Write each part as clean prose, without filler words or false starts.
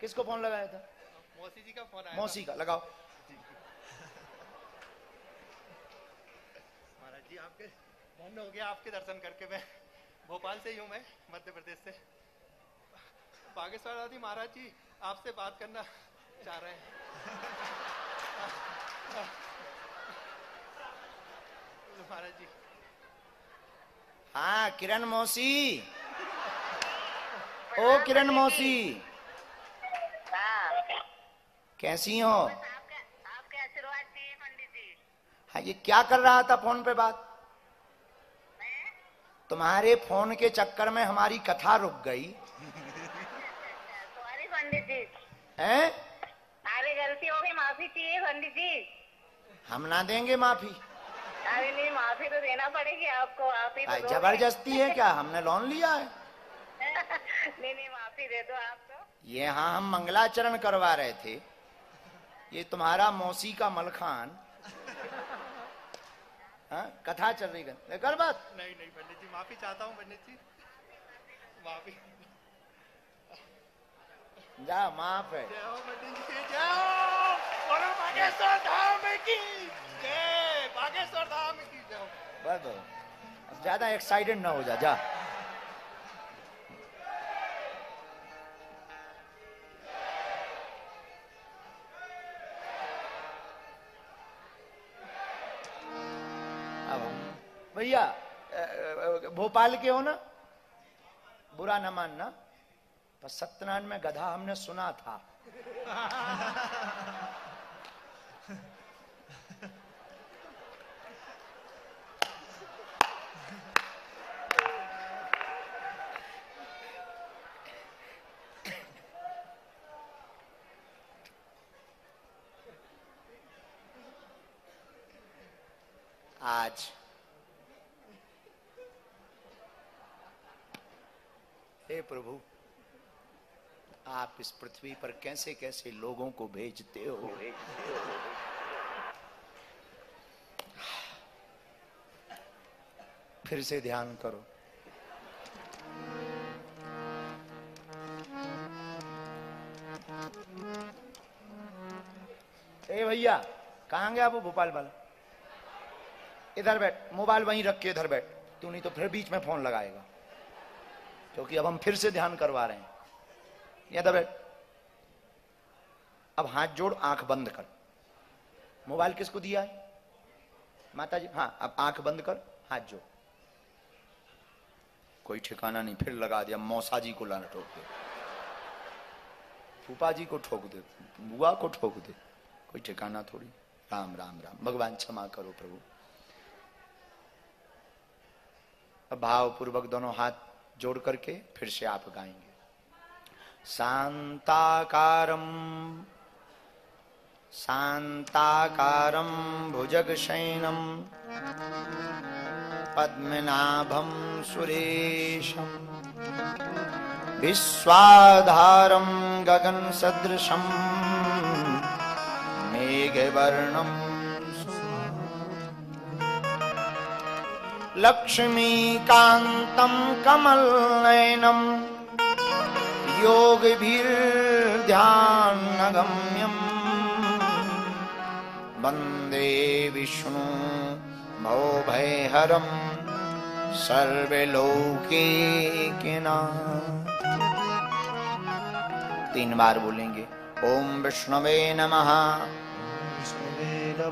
किसको फोन लगाया था? मौसी जी का फोन आया। मौसी का लगाओ। महाराज जी आपके धन्य हो गया आपके दर्शन करके। मैं भोपाल से ही हूँ, मैं मध्य प्रदेश से। बागेश्वर आदि महाराज जी आपसे बात करना चाह रहे हैं। महाराज जी। हाँ किरण मौसी, ओ किरण मौसी, कैसी हो? आपके आशीर्वाद चाहिए पंडित जी। हाँ ये क्या कर रहा था फोन पे बात? तुम्हारे फोन के चक्कर में हमारी कथा रुक गई। सॉरी पंडित जी। हैं? अरे गलती हो गई, माफी चाहिए पंडित जी। हम ना देंगे माफी। अरे नहीं, माफी तो देना पड़ेगी आपको। आप ही तो जबरदस्ती है क्या? हमने लोन लिया है? नहीं माफी दे दो आप तो। ये हाँ हम मंगलाचरण करवा रहे थे। ये तुम्हारा मौसी का मलखान। हाँ कथा चल रही है, कर बात। नहीं पंडित जी माफी चाहता हूँ पंडित जी, माफी। जा माफ है। जय हो पंडित जी, जय हो। बोलो बागेश्वर धाम की जय, बागेश्वर धाम की जय। बस अब ज्यादा एक्साइटेड ना हो जा। भैया भोपाल के हो ना? बुरा न मानना, पर सत्यनारायण में गधा हमने सुना था। आज हे प्रभु, आप इस पृथ्वी पर कैसे कैसे लोगों को भेजते हो। फिर से ध्यान करो। ए भैया कहाँ गया वो भोपाल वाला? इधर बैठ, मोबाइल वहीं रख के इधर बैठ। तू नहीं तो फिर बीच में फोन लगाएगा, क्योंकि अब हम फिर से ध्यान करवा रहे हैं। इधर बैठ। अब हाथ जोड़, आंख बंद कर। मोबाइल किसको दिया है? माता जी। हाँ अब आंख बंद कर, हाथ जोड़। कोई ठिकाना नहीं, फिर लगा दिया। मौसा जी को लाना ठोक दे, फूफा जी को ठोक दे, बुआ को ठोक दे, कोई ठिकाना थोड़ी। राम राम राम। भगवान क्षमा करो प्रभु। अब भावपूर्वक दोनों हाथ जोड़ करके फिर से आप गाएंगे। शांताकारं शांताकारं भुजगशयनं पद्मनाभं सुरेशं विश्वाधारं गगनसदृशं मेघवर्णं लक्ष्मीकान्तं कमलनयनं योगभिर्ध्यानगम्यं वन्दे विष्णु भवभयहरं सर्वलोकैकनाथ। 3 बार बोलेंगे। ओम विष्णवे नमः,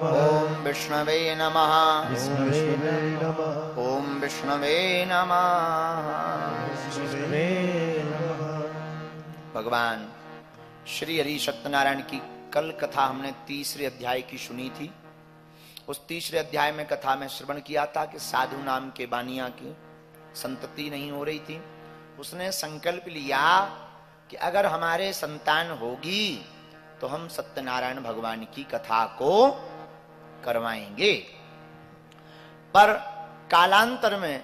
ओम विष्णवे नमः, ओम विष्णवे नमः। भगवान श्री हरि सत्यनारायण की कल कथा हमने 3रे अध्याय की सुनी थी। उस 3रे अध्याय में कथा में श्रवण किया था कि साधु नाम के बानिया की संतति नहीं हो रही थी। उसने संकल्प लिया कि अगर हमारे संतान होगी तो हम सत्यनारायण भगवान की कथा को करवाएंगे। पर कालांतर में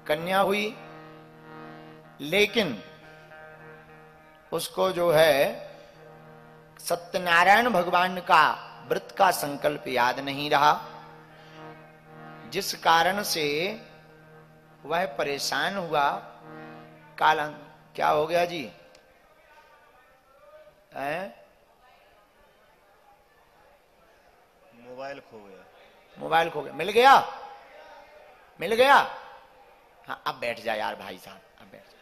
कन्या हुई, लेकिन उसको जो है सत्यनारायण भगवान का व्रत का संकल्प याद नहीं रहा, जिस कारण से वह परेशान हुआ। क्या हो गया जी? है? मोबाइल खो गया। मोबाइल खो गया। मिल गया? मिल गया? हाँ अब बैठ जा यार भाई साहब, अब बैठ जा,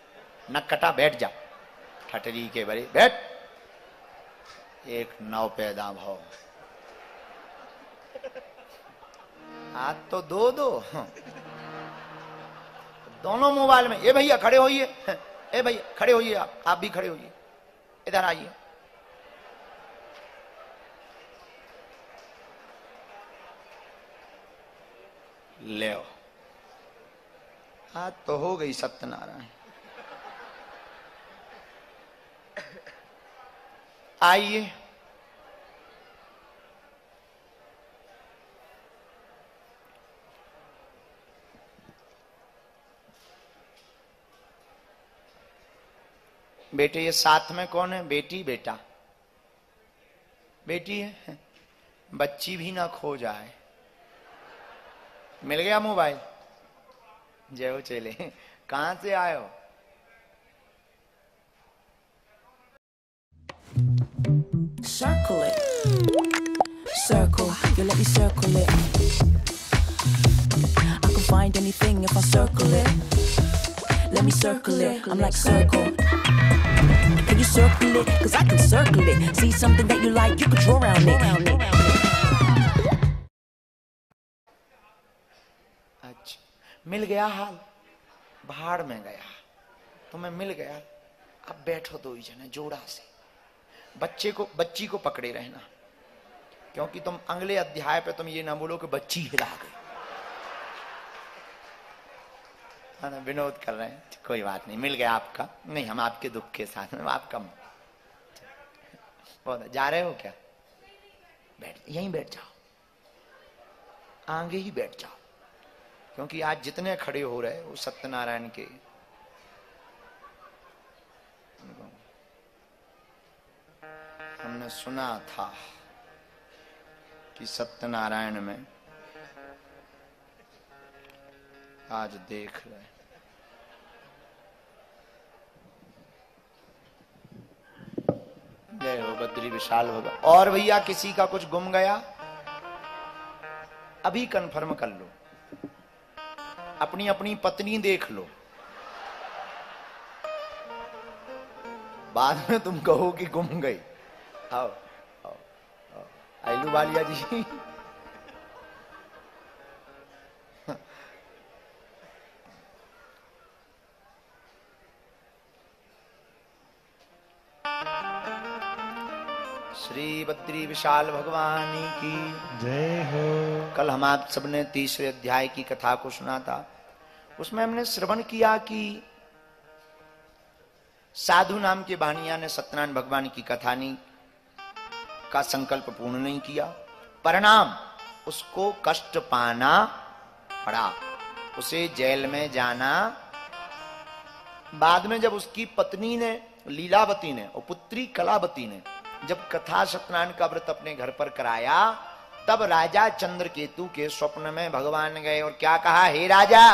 नक कटा, बैठ जा, ठटरी के बड़े बैठ। एक नौ पैदा भाव, आज तो दो हाँ। दोनों मोबाइल में। ए भैया खड़े होइए, ए भैया खड़े होइए, आप भी खड़े होइए, इधर आइए। ले आज तो हो गई सत्यनारायण। आइए बेटे, ये साथ में कौन है? बेटी बेटा? बेटी है, बच्ची भी ना खो जाए। मिल गया मोबाइल? जय हो चेले। कहां से आए हो? Circle it, circle, you let me circle it. I can find anything if I circle it. Let me circle it, I'm like circle. Can you circle it? Cause I can circle it. See something that you like, you can draw around it. अच्छा, मिल गया हाल? भाड़ में गया, तुम्हें मिल गया। अब बैठो दो ही जने जोड़ा से, बच्ची को पकड़े रहना, क्योंकि तुम अगले अध्याय पे तुम ये ना बोलो कि बच्ची हिला गई। हाँ, विनोद कर रहे हैं, कोई बात नहीं, मिल गया आपका। नहीं, हम आपके दुख के साथ में, आपका बहुत। जा रहे हो क्या? बैठ, यहीं बैठ जाओ, आगे ही बैठ जाओ, क्योंकि आज जितने खड़े हो रहे वो सत्यनारायण के। हमने सुना था कि सत्यनारायण में आज देख रहे। जय हो बद्री विशाल होगा। और भैया किसी का कुछ गुम गया? अभी कंफर्म कर लो, अपनी अपनी पत्नी देख लो, बाद में तुम कहो कि गुम गई। आओ आओ आओ, आइलू वालिया जी। श्री बद्री विशाल भगवान की जय हो। कल हम आप सबने तीसरे अध्याय की कथा को सुना था। उसमें हमने श्रवण किया कि साधु नाम के बानिया ने सत्यनारायण भगवान की कथानी का संकल्प पूर्ण नहीं किया, परिणाम उसको कष्ट पाना पड़ा, उसे जेल में जाना। बाद में जब उसकी पत्नी ने, लीलावती ने और पुत्री कलावती ने जब कथा सत्यनारायण का व्रत अपने घर पर कराया, तब राजा चंद्रकेतु के स्वप्न में भगवान गए और क्या कहा? हे राजा,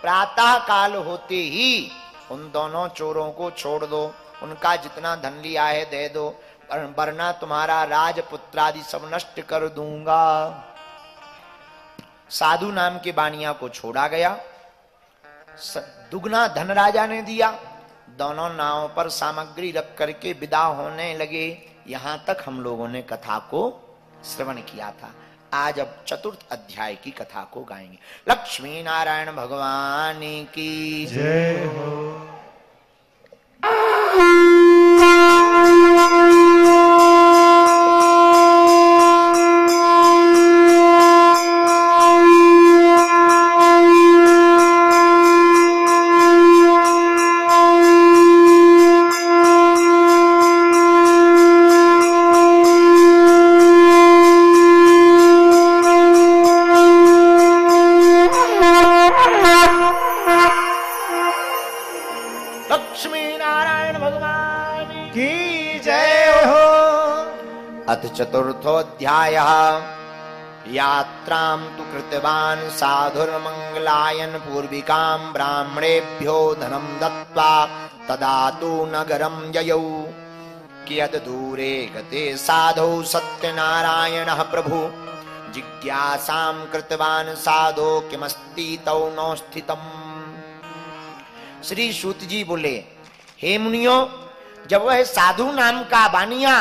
प्रातः काल होते ही उन दोनों चोरों को छोड़ दो, उनका जितना धन लिया है दे दो, वरना तुम्हारा राजपुत्र आदि सब नष्ट कर दूंगा। साधु नाम के बानिया को छोड़ा गया, दुगना धन राजा ने दिया, दोनों नावों पर सामग्री रख करके विदा होने लगे। यहां तक हम लोगों ने कथा को श्रवण किया था। आज अब चतुर्थ अध्याय की कथा को गाएंगे। लक्ष्मी नारायण भगवान की जय हो। अथ चतुर्थोऽध्यायः। यात्रां तु कृतवान् साधुर्मङ्गलायन पूर्विकां ब्राह्मणेभ्यो धनं दत्त्वा तदा तु नगरं ययौ। कियद दूरे गते साधो सत्यनारायणः प्रभु जिज्ञासां कृतवान साधो किमस्ति तौ नौ स्थितम्। श्री सूत जी बोले, हे मुनियों, जब वह साधु नाम का बानिया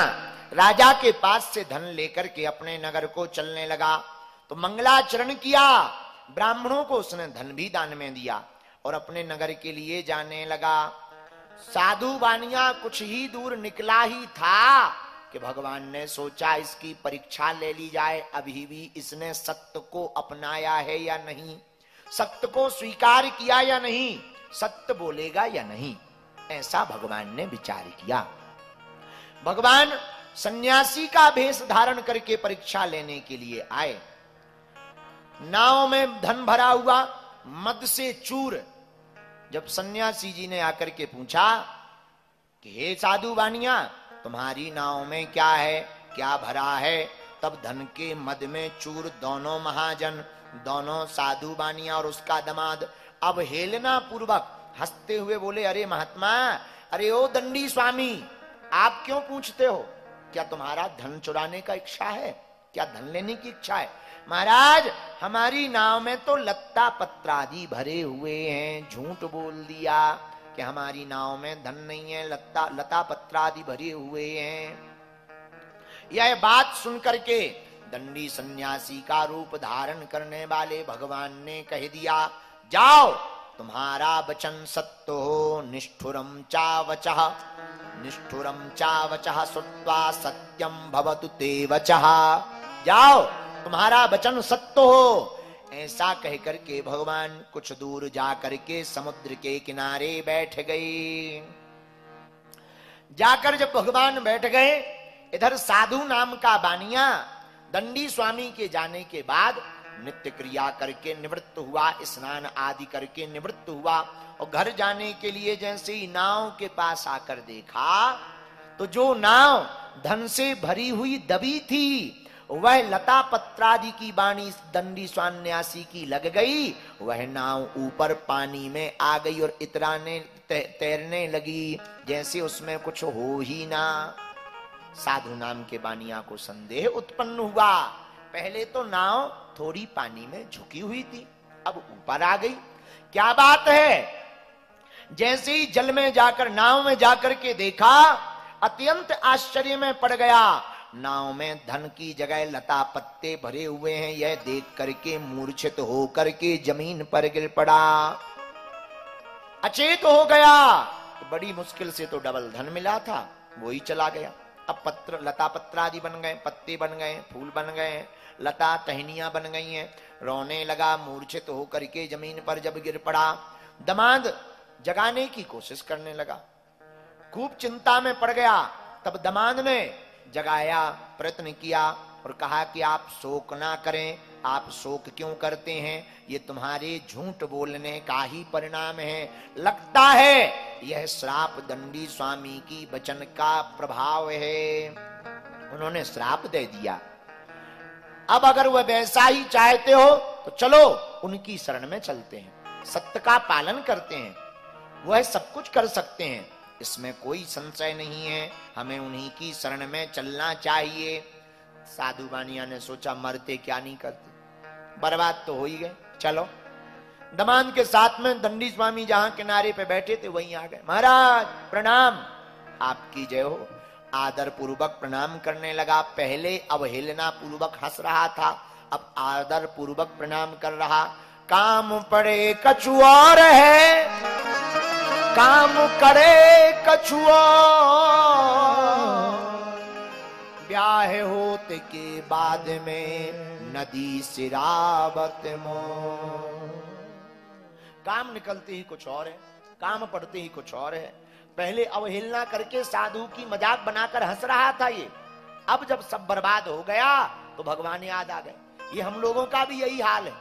राजा के पास से धन लेकर के अपने नगर को चलने लगा तो मंगलाचरण किया, ब्राह्मणों को उसने धन भी दान में दिया और अपने नगर के लिए जाने लगा। साधु बानिया कुछ ही दूर निकला ही था कि भगवान ने सोचा इसकी परीक्षा ले ली जाए, अभी भी इसने सत्य को अपनाया है या नहीं, सत्य को स्वीकार किया या नहीं, सत्य बोलेगा या नहीं। ऐसा भगवान ने विचार किया। भगवान सन्यासी का भेष धारण करके परीक्षा लेने के लिए आए। नाव में धन भरा हुआ, मद से चूर। जब सन्यासी जी ने आकर के पूछा कि हे साधु बानिया, तुम्हारी नाव में क्या है, क्या भरा है, तब धन के मद में चूर दोनों महाजन, दोनों साधु बानिया और उसका दामाद अब हेलना पूर्वक हंसते हुए बोले, अरे महात्मा, अरे ओ दंडी स्वामी, आप क्यों पूछते हो? क्या तुम्हारा धन चुराने का इच्छा है? क्या धन लेने की इच्छा है? महाराज, हमारी नाव में तो लत्ता पत्रादि भरे हुए हैं। झूठ बोल दिया कि हमारी नाव में धन नहीं है, लता पत्रादि भरे हुए हैं। यह बात सुनकर के दंडी सन्यासी का रूप धारण करने वाले भगवान ने कह दिया, जाओ, तुम्हारा वचन सत्य हो, निष्ठुरम चावचः, निष्ठुरम चावचः श्रुत्वा सत्यम भवतु ते वचः। जाओ, तुम्हारा वचन सत्य हो। ऐसा कहकर के भगवान कुछ दूर जाकर के समुद्र के किनारे बैठ गए। जाकर जब भगवान बैठ गए, इधर साधु नाम का बानिया दंडी स्वामी के जाने के बाद नित्य क्रिया करके निवृत्त हुआ, स्नान आदि करके निवृत्त हुआ और घर जाने के लिए जैसे ही नाव के पास आकर देखा तो जो नाव धन से भरी हुई दबी थी वह लता पत्रादि की बाणी दंडी सन्यासी की लग गई। वह नाव ऊपर पानी में आ गई और इतराने तैरने लगी जैसे उसमें कुछ हो ही ना। साधु नाम के बानिया को संदेह उत्पन्न हुआ। पहले तो नाव थोड़ी पानी में झुकी हुई थी, अब ऊपर आ गई, क्या बात है? जैसे ही जल में जाकर नाव में जाकर के देखा, अत्यंत आश्चर्य में पड़ गया। नाव में धन की जगह लता पत्ते भरे हुए हैं। यह देख करके मूर्छित होकर के जमीन पर गिर पड़ा, अचेत हो गया। बड़ी मुश्किल से तो डबल धन मिला था, वो ही चला गया। अब पत्र लता पत्र आदि बन गए, पत्ते बन गए, फूल बन गए, लता टहनियां बन गई हैं। रोने लगा, मूर्छित होकर के जमीन पर जब गिर पड़ा, दामाद जगाने की कोशिश करने लगा, खूब चिंता में पड़ गया। तब दामाद ने जगाया, प्रयत्न किया और कहा कि आप शोक ना करें। आप शोक क्यों करते हैं? ये तुम्हारे झूठ बोलने का ही परिणाम है। लगता है यह श्राप दंडी स्वामी की वचन का प्रभाव है, उन्होंने श्राप दे दिया। अब अगर वह वैसा ही चाहते हो तो चलो उनकी शरण में चलते हैं, सत्य का पालन करते हैं, वह सब कुछ कर सकते हैं, इसमें कोई संशय नहीं है। हमें उन्हीं की शरण में चलना चाहिए। साधु बानिया ने सोचा, मरते क्या नहीं करते, बर्बाद तो हो ही गए, चलो। दामाद के साथ में दंडी स्वामी जहां किनारे पे बैठे थे वहीं आ गए। महाराज प्रणाम, आपकी जय हो। आदर पूर्वक प्रणाम करने लगा। पहले अवहेलना पूर्वक हंस रहा था, अब आदर पूर्वक प्रणाम कर रहा। काम पड़े कछु और है, काम करे कछु और, ब्याह होते के बाद में नदी सिरावत मो। काम निकलते ही कुछ और है, काम पड़ते ही कुछ और है। पहले अवहेलना करके साधु की मजाक बनाकर हंस रहा था ये, अब जब सब बर्बाद हो गया तो भगवान याद आ गए। ये हम लोगों का भी यही हाल है,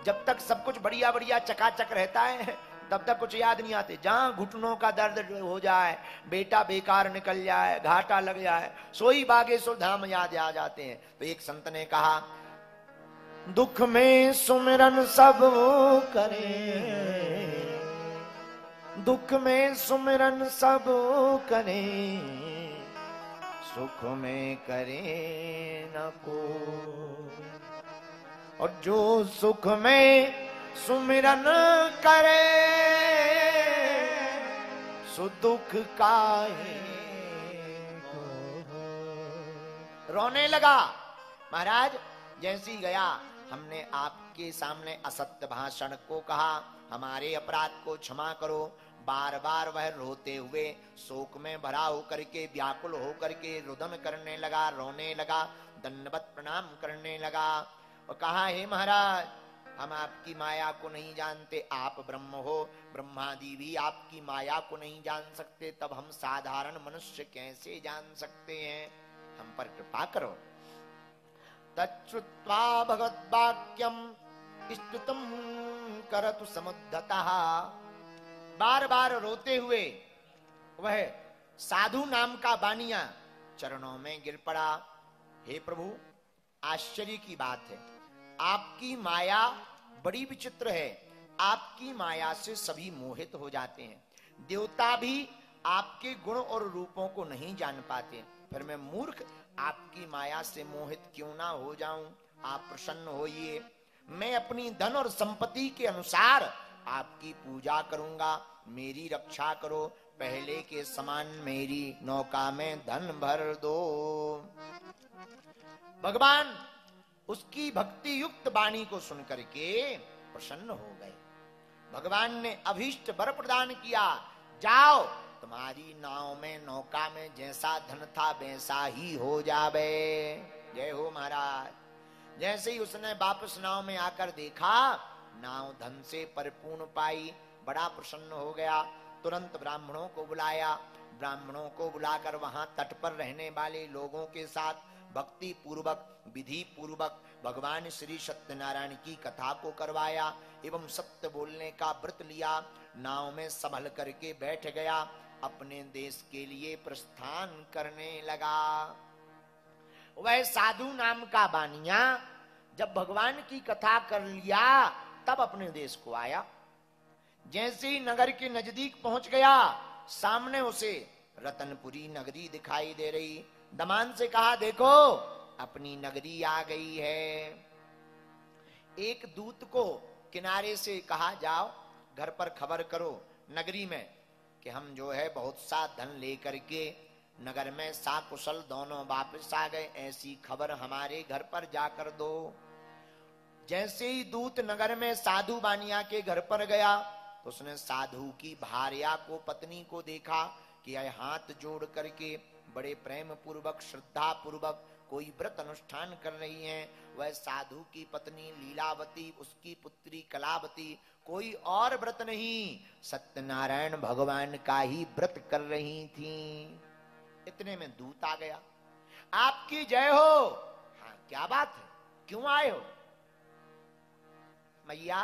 जब तक सब कुछ बढ़िया बढ़िया चकाचक रहता है तब तक कुछ याद नहीं आते। जहां घुटनों का दर्द हो जाए, बेटा बेकार निकल जाए, घाटा लग जाए, सोई बागेश्वर धाम याद आ जाते हैं। तो एक संत ने कहा, दुख में सुमिरन सब करे, दुख में सुमिरन सब करे, सुख में करे न को। और जो सुख में सुमिरन करे सो दुख काहे को। रोने लगा महाराज। जैसे ही गया हमने आपके सामने असत्य भाषण को कहा, हमारे अपराध को क्षमा करो। बार बार वह रोते हुए शोक में भरा होकर के व्याकुल होकर के रुदन करने लगा, रोने लगा, दंडवत प्रणाम करने लगा और कहा, हे महाराज हम आपकी माया को नहीं जानते, आप ब्रह्म हो, ब्रह्मादि भी आपकी माया को नहीं जान सकते, तब हम साधारण मनुष्य कैसे जान सकते हैं, हम पर कृपा करो। तच्छ्रुत्वा भगवद्वाक्यं स्तुतं करतु समुद्धतः। बार बार रोते हुए वह साधु नाम का बानिया चरणों में गिर पड़ा। हे प्रभु, आश्चर्य की बात है, आपकी माया बड़ी विचित्र है। आपकी माया से सभी मोहित हो जाते हैं। देवता भी आपके गुण और रूपों को नहीं जान पाते, फिर मैं मूर्ख आपकी माया से मोहित क्यों ना हो जाऊं। आप प्रसन्न होइए, मैं अपनी धन और संपत्ति के अनुसार आपकी पूजा करूंगा, मेरी रक्षा करो, पहले के समान मेरी नौका में धन भर दो। भगवान उसकी भक्ति युक्त वाणी को सुनकर के प्रसन्न हो गए। भगवान ने अभीष्ट वर प्रदान किया, जाओ तुम्हारी नाव में नौका में जैसा धन था वैसा ही हो जावे। जय हो महाराज। जैसे ही उसने वापस नाव में आकर देखा, नाव धन से परिपूर्ण पाई, बड़ा प्रसन्न हो गया। तुरंत ब्राह्मणों को बुलाया, ब्राह्मणों को बुलाकर वहां तट पर रहने वाले लोगों के साथ भक्ति पूर्वक विधि पूर्वक भगवान श्री सत्यनारायण की कथा को करवाया एवं सत्य बोलने का व्रत लिया। नाव में संभल करके बैठ गया, अपने देश के लिए प्रस्थान करने लगा। वह साधु नाम का बानिया जब भगवान की कथा कर लिया तब अपने देश को आया। जैसे ही नगर के नजदीक पहुंच गया, सामने उसे रतनपुरी नगरी दिखाई दे रही। दमान से कहा, देखो अपनी नगरी आ गई है। एक दूत को किनारे से कहा, जाओ घर पर खबर करो नगरी में कि हम जो है बहुत सा धन लेकर के नगर में साकुशल दोनों वापस आ गए, ऐसी खबर हमारे घर पर जाकर दो। जैसे ही दूत नगर में साधु बानिया के घर पर गया तो उसने साधु की भार्या को, पत्नी को देखा कि यह हाथ जोड़ करके बड़े प्रेम पूर्वक श्रद्धा पूर्वक कोई व्रत अनुष्ठान कर रही हैं। वह साधु की पत्नी लीलावती, उसकी पुत्री कलावती कोई और व्रत नहीं, सत्यनारायण भगवान का ही व्रत कर रही थी। इतने में दूत आ गया, आपकी जय हो। हाँ, क्या बात है, क्यों आए हो? मैया,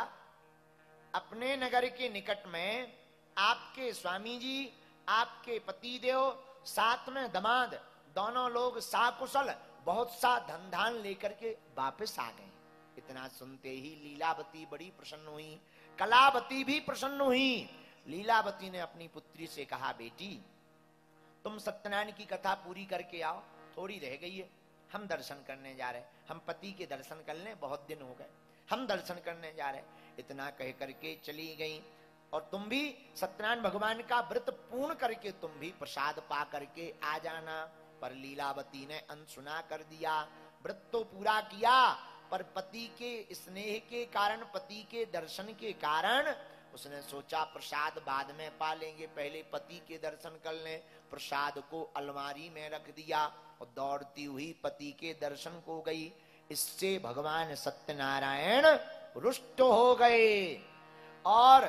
अपने नगर के निकट में आपके स्वामी जी, आपके पति देव, साथ में दमाद, दोनों लोग साकुशल बहुत सा धन धान लेकर के वापस आ गए। इतना सुनते ही लीलावती बड़ी प्रसन्न हुई, कलावती भी प्रसन्न हुई। लीलावती ने अपनी पुत्री से कहा, बेटी तुम सत्यनारायण की कथा पूरी करके आओ, थोड़ी रह गई है, हम दर्शन करने जा रहे, हम पति के दर्शन कर लें, बहुत दिन हो गए, हम दर्शन करने जा रहे। इतना कह करके चली गई। और तुम भी सत्यनारायण भगवान का व्रत पूर्ण करके तुम भी प्रसाद पा करके आ जाना। पर लीलावती ने अनसुना कर दिया। व्रत तो पूरा किया, पर पति के स्नेह के कारण, पति के दर्शन के कारण उसने सोचा प्रसाद बाद में पा लेंगे, पहले पति के दर्शन कर लें। प्रसाद को अलमारी में रख दिया और दौड़ती हुई पति के दर्शन को गई। इससे भगवान सत्यनारायण रुष्ट हो गए। और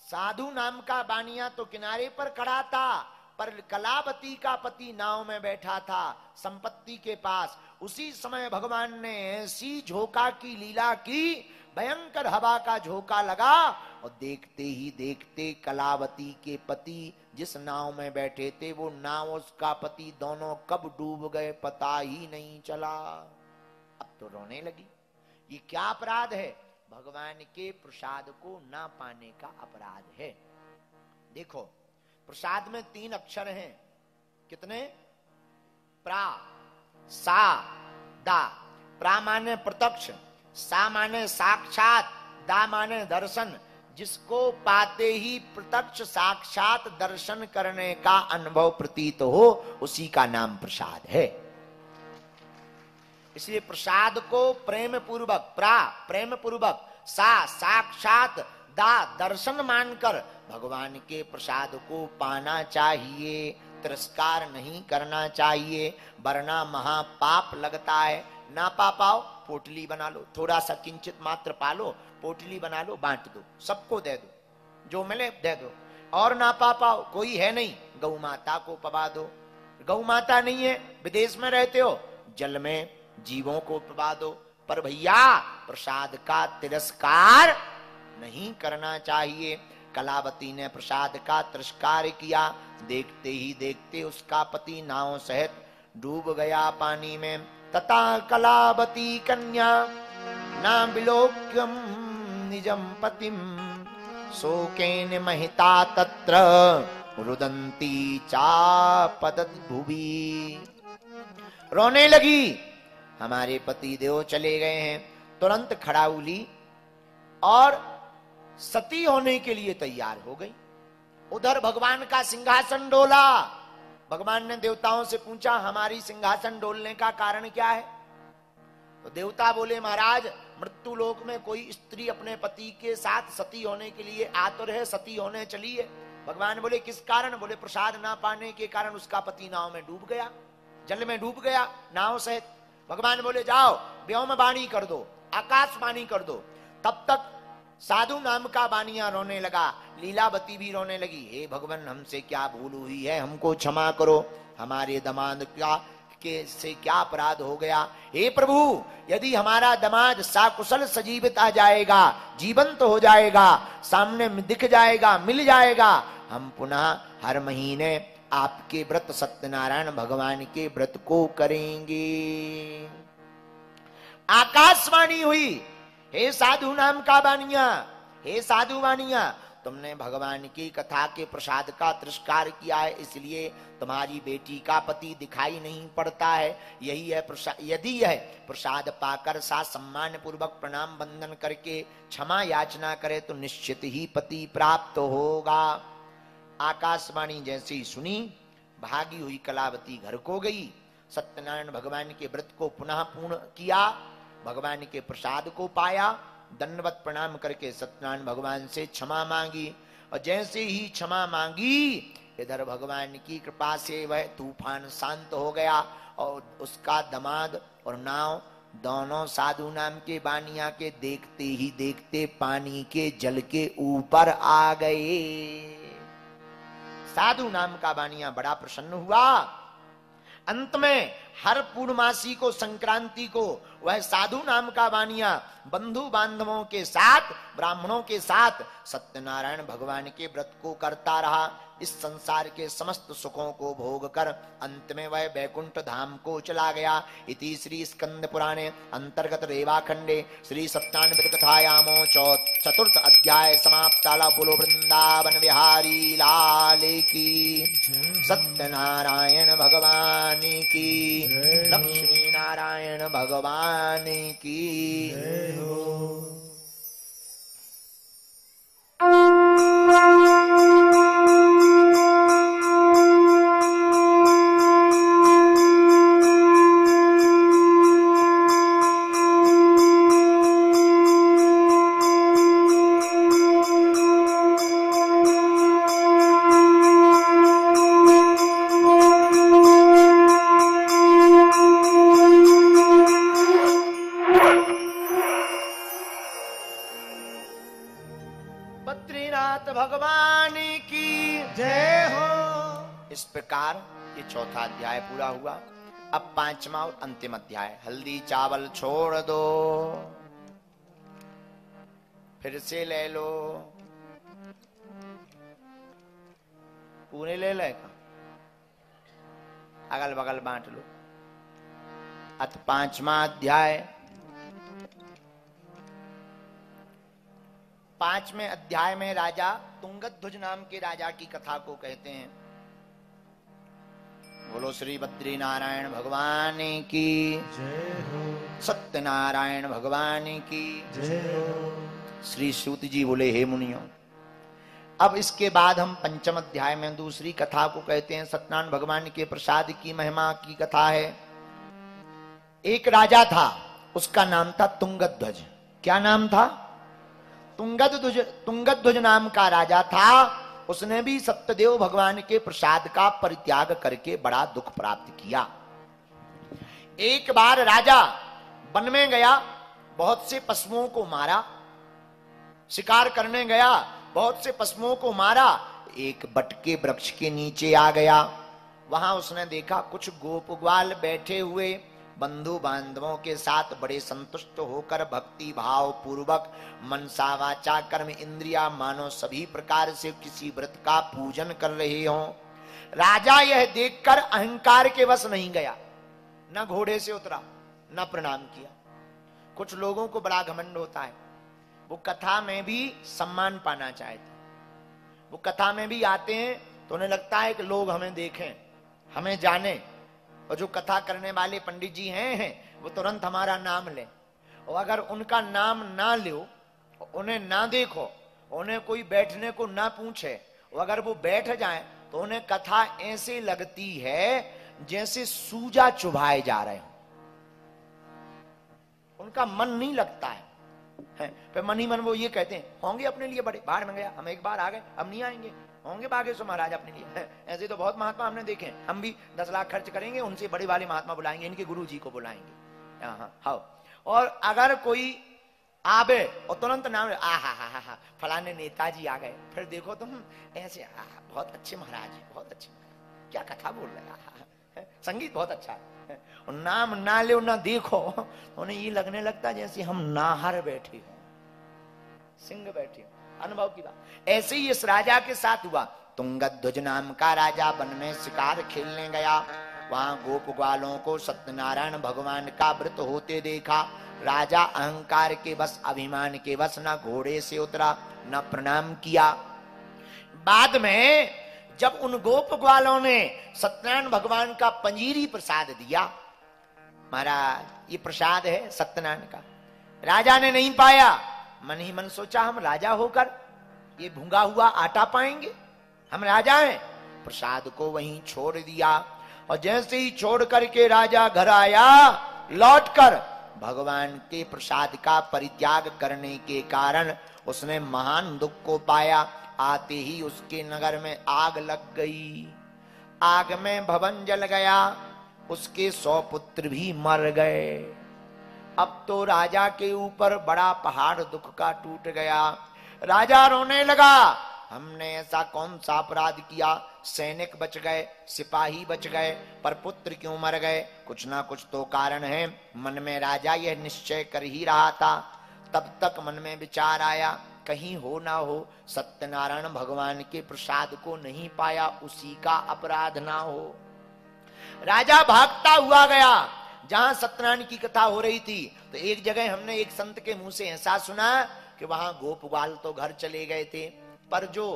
साधु नाम का बानिया तो किनारे पर खड़ा था, पर कलावती का पति नाव में बैठा था संपत्ति के पास। उसी समय भगवान ने ऐसी झोंका की लीला की, भयंकर हवा का झोंका लगा और देखते ही देखते कलावती के पति जिस नाव में बैठे थे वो नाव, उसका पति, दोनों कब डूब गए पता ही नहीं चला। अब तो रोने लगी। ये क्या अपराध है? भगवान के प्रसाद को ना पाने का अपराध है। देखो प्रसाद में 3 अक्षर हैं, कितने? प्रा, सा, दा। प्रा माने प्रत्यक्ष, सा माने साक्षात, दा माने दर्शन। जिसको पाते ही प्रत्यक्ष साक्षात दर्शन करने का अनुभव प्रतीत हो, उसी का नाम प्रसाद है। इसलिए प्रसाद को प्रेम पूर्वक, प्रा प्रेम पूर्वक, सा साक्षात, दा दर्शन मानकर भगवान के प्रसाद को पाना चाहिए। तिरस्कार नहीं करना चाहिए, वरना महापाप लगता है। ना पा पाओ पोटली बना लो, थोड़ा सा किंचित मात्र पालो, पोटली बना लो, बांट दो, सबको दे दो, जो मिले दे दो। और ना पा पाओ, कोई है नहीं, गौ माता को पवा दो। गौ माता नहीं है, विदेश में रहते हो, जल में जीवों को पवा दो। पर भैया प्रसाद का तिरस्कार नहीं करना चाहिए। कलावती ने प्रसाद का तिरस्कार किया, देखते ही देखते उसका पति नाव सहित डूब गया पानी में। तथा कलावती कन्या ना विलोक्यम निजम पतिम शोकेन महिता तत्र रुदंती चापदत भुवि। रोने लगी, हमारे पति देव चले गए हैं। तुरंत खड़ाउली और सती होने के लिए तैयार हो गई। उधर भगवान का सिंहासन डोला। भगवान ने देवताओं से पूछा, हमारी सिंहासन डोलने का कारण क्या है? तो देवता बोले, महाराज मृत्यु लोक में कोई स्त्री अपने पति के साथ सती होने के लिए आतुर है, सती होने चली है। भगवान बोले, किस कारण? बोले, प्रसाद ना पाने के कारण उसका पति नाव में डूब गया, जल में डूब गया नाव सहित। भगवान बोले, जाओ व्योम वाणी कर दो, आकाशवाणी कर दो। तब तक साधु नाम का बानिया रोने लगा, लीलावती भी रोने लगी। हे भगवान, हमसे क्या भूल हुई है, हमको क्षमा करो, हमारे दामाद से क्या अपराध हो गया। हे प्रभु, यदि हमारा दामाद साकुशल सजीवित आ जाएगा, जीवंत हो जाएगा, सामने दिख जाएगा, मिल जाएगा, हम पुनः हर महीने आपके व्रत सत्यनारायण भगवान के व्रत को करेंगे। आकाशवाणी हुई, हे साधु नाम का बानिया, हे साधु बानिया, तुमने भगवान की कथा के प्रसाद का तिरस्कार किया है, इसलिए तुम्हारी बेटी का पति दिखाई नहीं पड़ता है। यही है प्रसाद। यदि यह प्रसाद पाकर सा सम्मान पूर्वक प्रणाम बंदन करके क्षमा याचना करे तो निश्चित ही पति प्राप्त होगा। आकाशवाणी जैसे ही सुनी, भागी हुई कलावती घर को गई, सत्यनारायण भगवान के व्रत को पुनः पूर्ण किया, भगवान के प्रसाद को पाया, दंडवत प्रणाम करके सत्यनारायण भगवान से क्षमा मांगी। और जैसे ही क्षमा मांगी, इधर भगवान की कृपा से वह तूफान शांत हो गया और उसका दामाद और नाव दोनों साधु नाम के बानिया के देखते ही देखते पानी के जल के ऊपर आ गए। साधु नाम का बानिया बड़ा प्रसन्न हुआ। अंत में हर पूर्णमासी को, संक्रांति को, वह साधु नाम का बानिया बंधु बांधवों के साथ, ब्राह्मणों के साथ सत्यनारायण भगवान के व्रत को करता रहा। इस संसार के समस्त सुखों को भोग कर अंत में वह वैकुंठ धाम को चला गया। इति श्री स्कंद पुराणे अंतर्गत रेवाखंडे श्री सत्यान्वित कथायामो चतुर्थ अध्याय समाप्ता। बोलो वृंदावन बिहारी लाल की, सत्यनारायण भगवान की, लक्ष्मी नारायण भगवान की। ये चौथा अध्याय पूरा हुआ। अब पांचवा और अंतिम अध्याय, हल्दी चावल छोड़ दो, फिर से ले लो, पूरे ले लेगा, अगल बगल बांट लो। अत पांचवा अध्याय। पांचवें अध्याय में राजा तुंगध्वज नाम के राजा की कथा को कहते हैं। बोलो श्री बद्री नारायण भगवान की जय हो, सत्यनारायण भगवान की जय हो। श्री सूत जी बोले हे मुनियों, अब इसके बाद हम पंचम अध्याय में दूसरी कथा को कहते हैं। सत्यनारायण भगवान के प्रसाद की महिमा की कथा है। एक राजा था, उसका नाम था तुंगध्वज। क्या नाम था? तुंगध्वज नाम का राजा था। उसने भी सत्यदेव भगवान के प्रसाद का परित्याग करके बड़ा दुख प्राप्त किया। एक बार राजा वन में गया, बहुत से पशुओं को मारा, शिकार करने गया, बहुत से पशुओं को मारा। एक बट के वृक्ष के नीचे आ गया। वहां उसने देखा कुछ गोप ग्वाल बैठे हुए बंधु बांधवों के साथ बड़े संतुष्ट होकर भक्ति भाव पूर्वक मनसा वाचा कर्म इंद्रिया मानो सभी प्रकार से किसी व्रत का पूजन कर रहे हों। राजा यह देखकर अहंकार के वश नहीं गया, न घोड़े से उतरा, न प्रणाम किया। कुछ लोगों को बड़ा घमंड होता है, वो कथा में भी सम्मान पाना चाहते, वो कथा में भी आते हैं तो उन्हें लगता है कि लोग हमें देखें, हमें जाने। और जो कथा करने वाले पंडित जी हैं वो तुरंत हमारा नाम लें। और अगर उनका नाम ना लो, उन्हें ना देखो, उन्हें कोई बैठने को ना पूछे, और अगर वो बैठ जाएं तो उन्हें कथा ऐसे लगती है जैसे सूजा चुभाए जा रहे हो। उनका मन नहीं लगता है। फिर मन ही मन वो ये कहते हैं होंगे अपने लिए बड़े, बाहर में गया, हम एक बार आ गए, अब नहीं आएंगे, होंगे बागेश्वर महाराज अपने लिए। ऐसे तो बहुत महात्मा हमने देखे, हम भी 10 लाख खर्च करेंगे, उनसे बड़े वाले महात्मा बुलाएंगे, इनके गुरु जी को बुलाएंगे। हाँ। और अगर कोई आवे और तुरंत नाम हा फलाने नेताजी आ गए, फिर देखो तुम ऐसे बहुत अच्छे महाराज, बहुत अच्छे महाराज, क्या कथा बोल रहे, संगीत बहुत अच्छा है। और नाम ना ले ना देखो तो उन्हें ये लगने लगता जैसे हम नाहर बैठे हो, सिंह बैठे हो। अनुभव की बात। ऐसे ही इस राजा के साथ हुआ। तुंगध्वज नाम का राजा वन में शिकार खेलने गया। वहां गोप ग्वालों को सत्यनारायण भगवान का व्रत होते देखा। राजा अहंकार के वश, अभिमान के वश न घोड़े से उतरा, न प्रणाम किया। बाद में जब उन गोप ग्वालों ने सत्यनारायण भगवान का पंजीरी प्रसाद दिया, महाराज ये प्रसाद है सत्यनारायण का, राजा ने नहीं पाया। मन ही मन सोचा हम राजा होकर ये भूंगा हुआ आटा पाएंगे, हम राजा हैं। प्रसाद को वहीं छोड़ दिया। और जैसे ही छोड़ करके राजा घर आया, लौटकर भगवान के प्रसाद का परित्याग करने के कारण उसने महान दुख को पाया। आते ही उसके नगर में आग लग गई। आग में भवन जल गया, उसके 100 पुत्र भी मर गए। अब तो राजा के ऊपर बड़ा पहाड़ दुख का टूट गया। राजा रोने लगा, हमने ऐसा कौन सा अपराध किया, सैनिक बच गए, सिपाही बच गए, पर पुत्र क्यों मर गए, कुछ ना कुछ तो कारण है। मन में राजा यह निश्चय कर ही रहा था, तब तक मन में विचार आया कहीं हो ना हो सत्यनारायण भगवान के प्रसाद को नहीं पाया, उसी का अपराध ना हो। राजा भागता हुआ गया जहां सत्यनारायण की कथा हो रही थी। तो एक जगह हमने एक संत के मुंह से ऐसा सुना कि वहां गोप ग्वाल तो घर चले गए थे, पर जो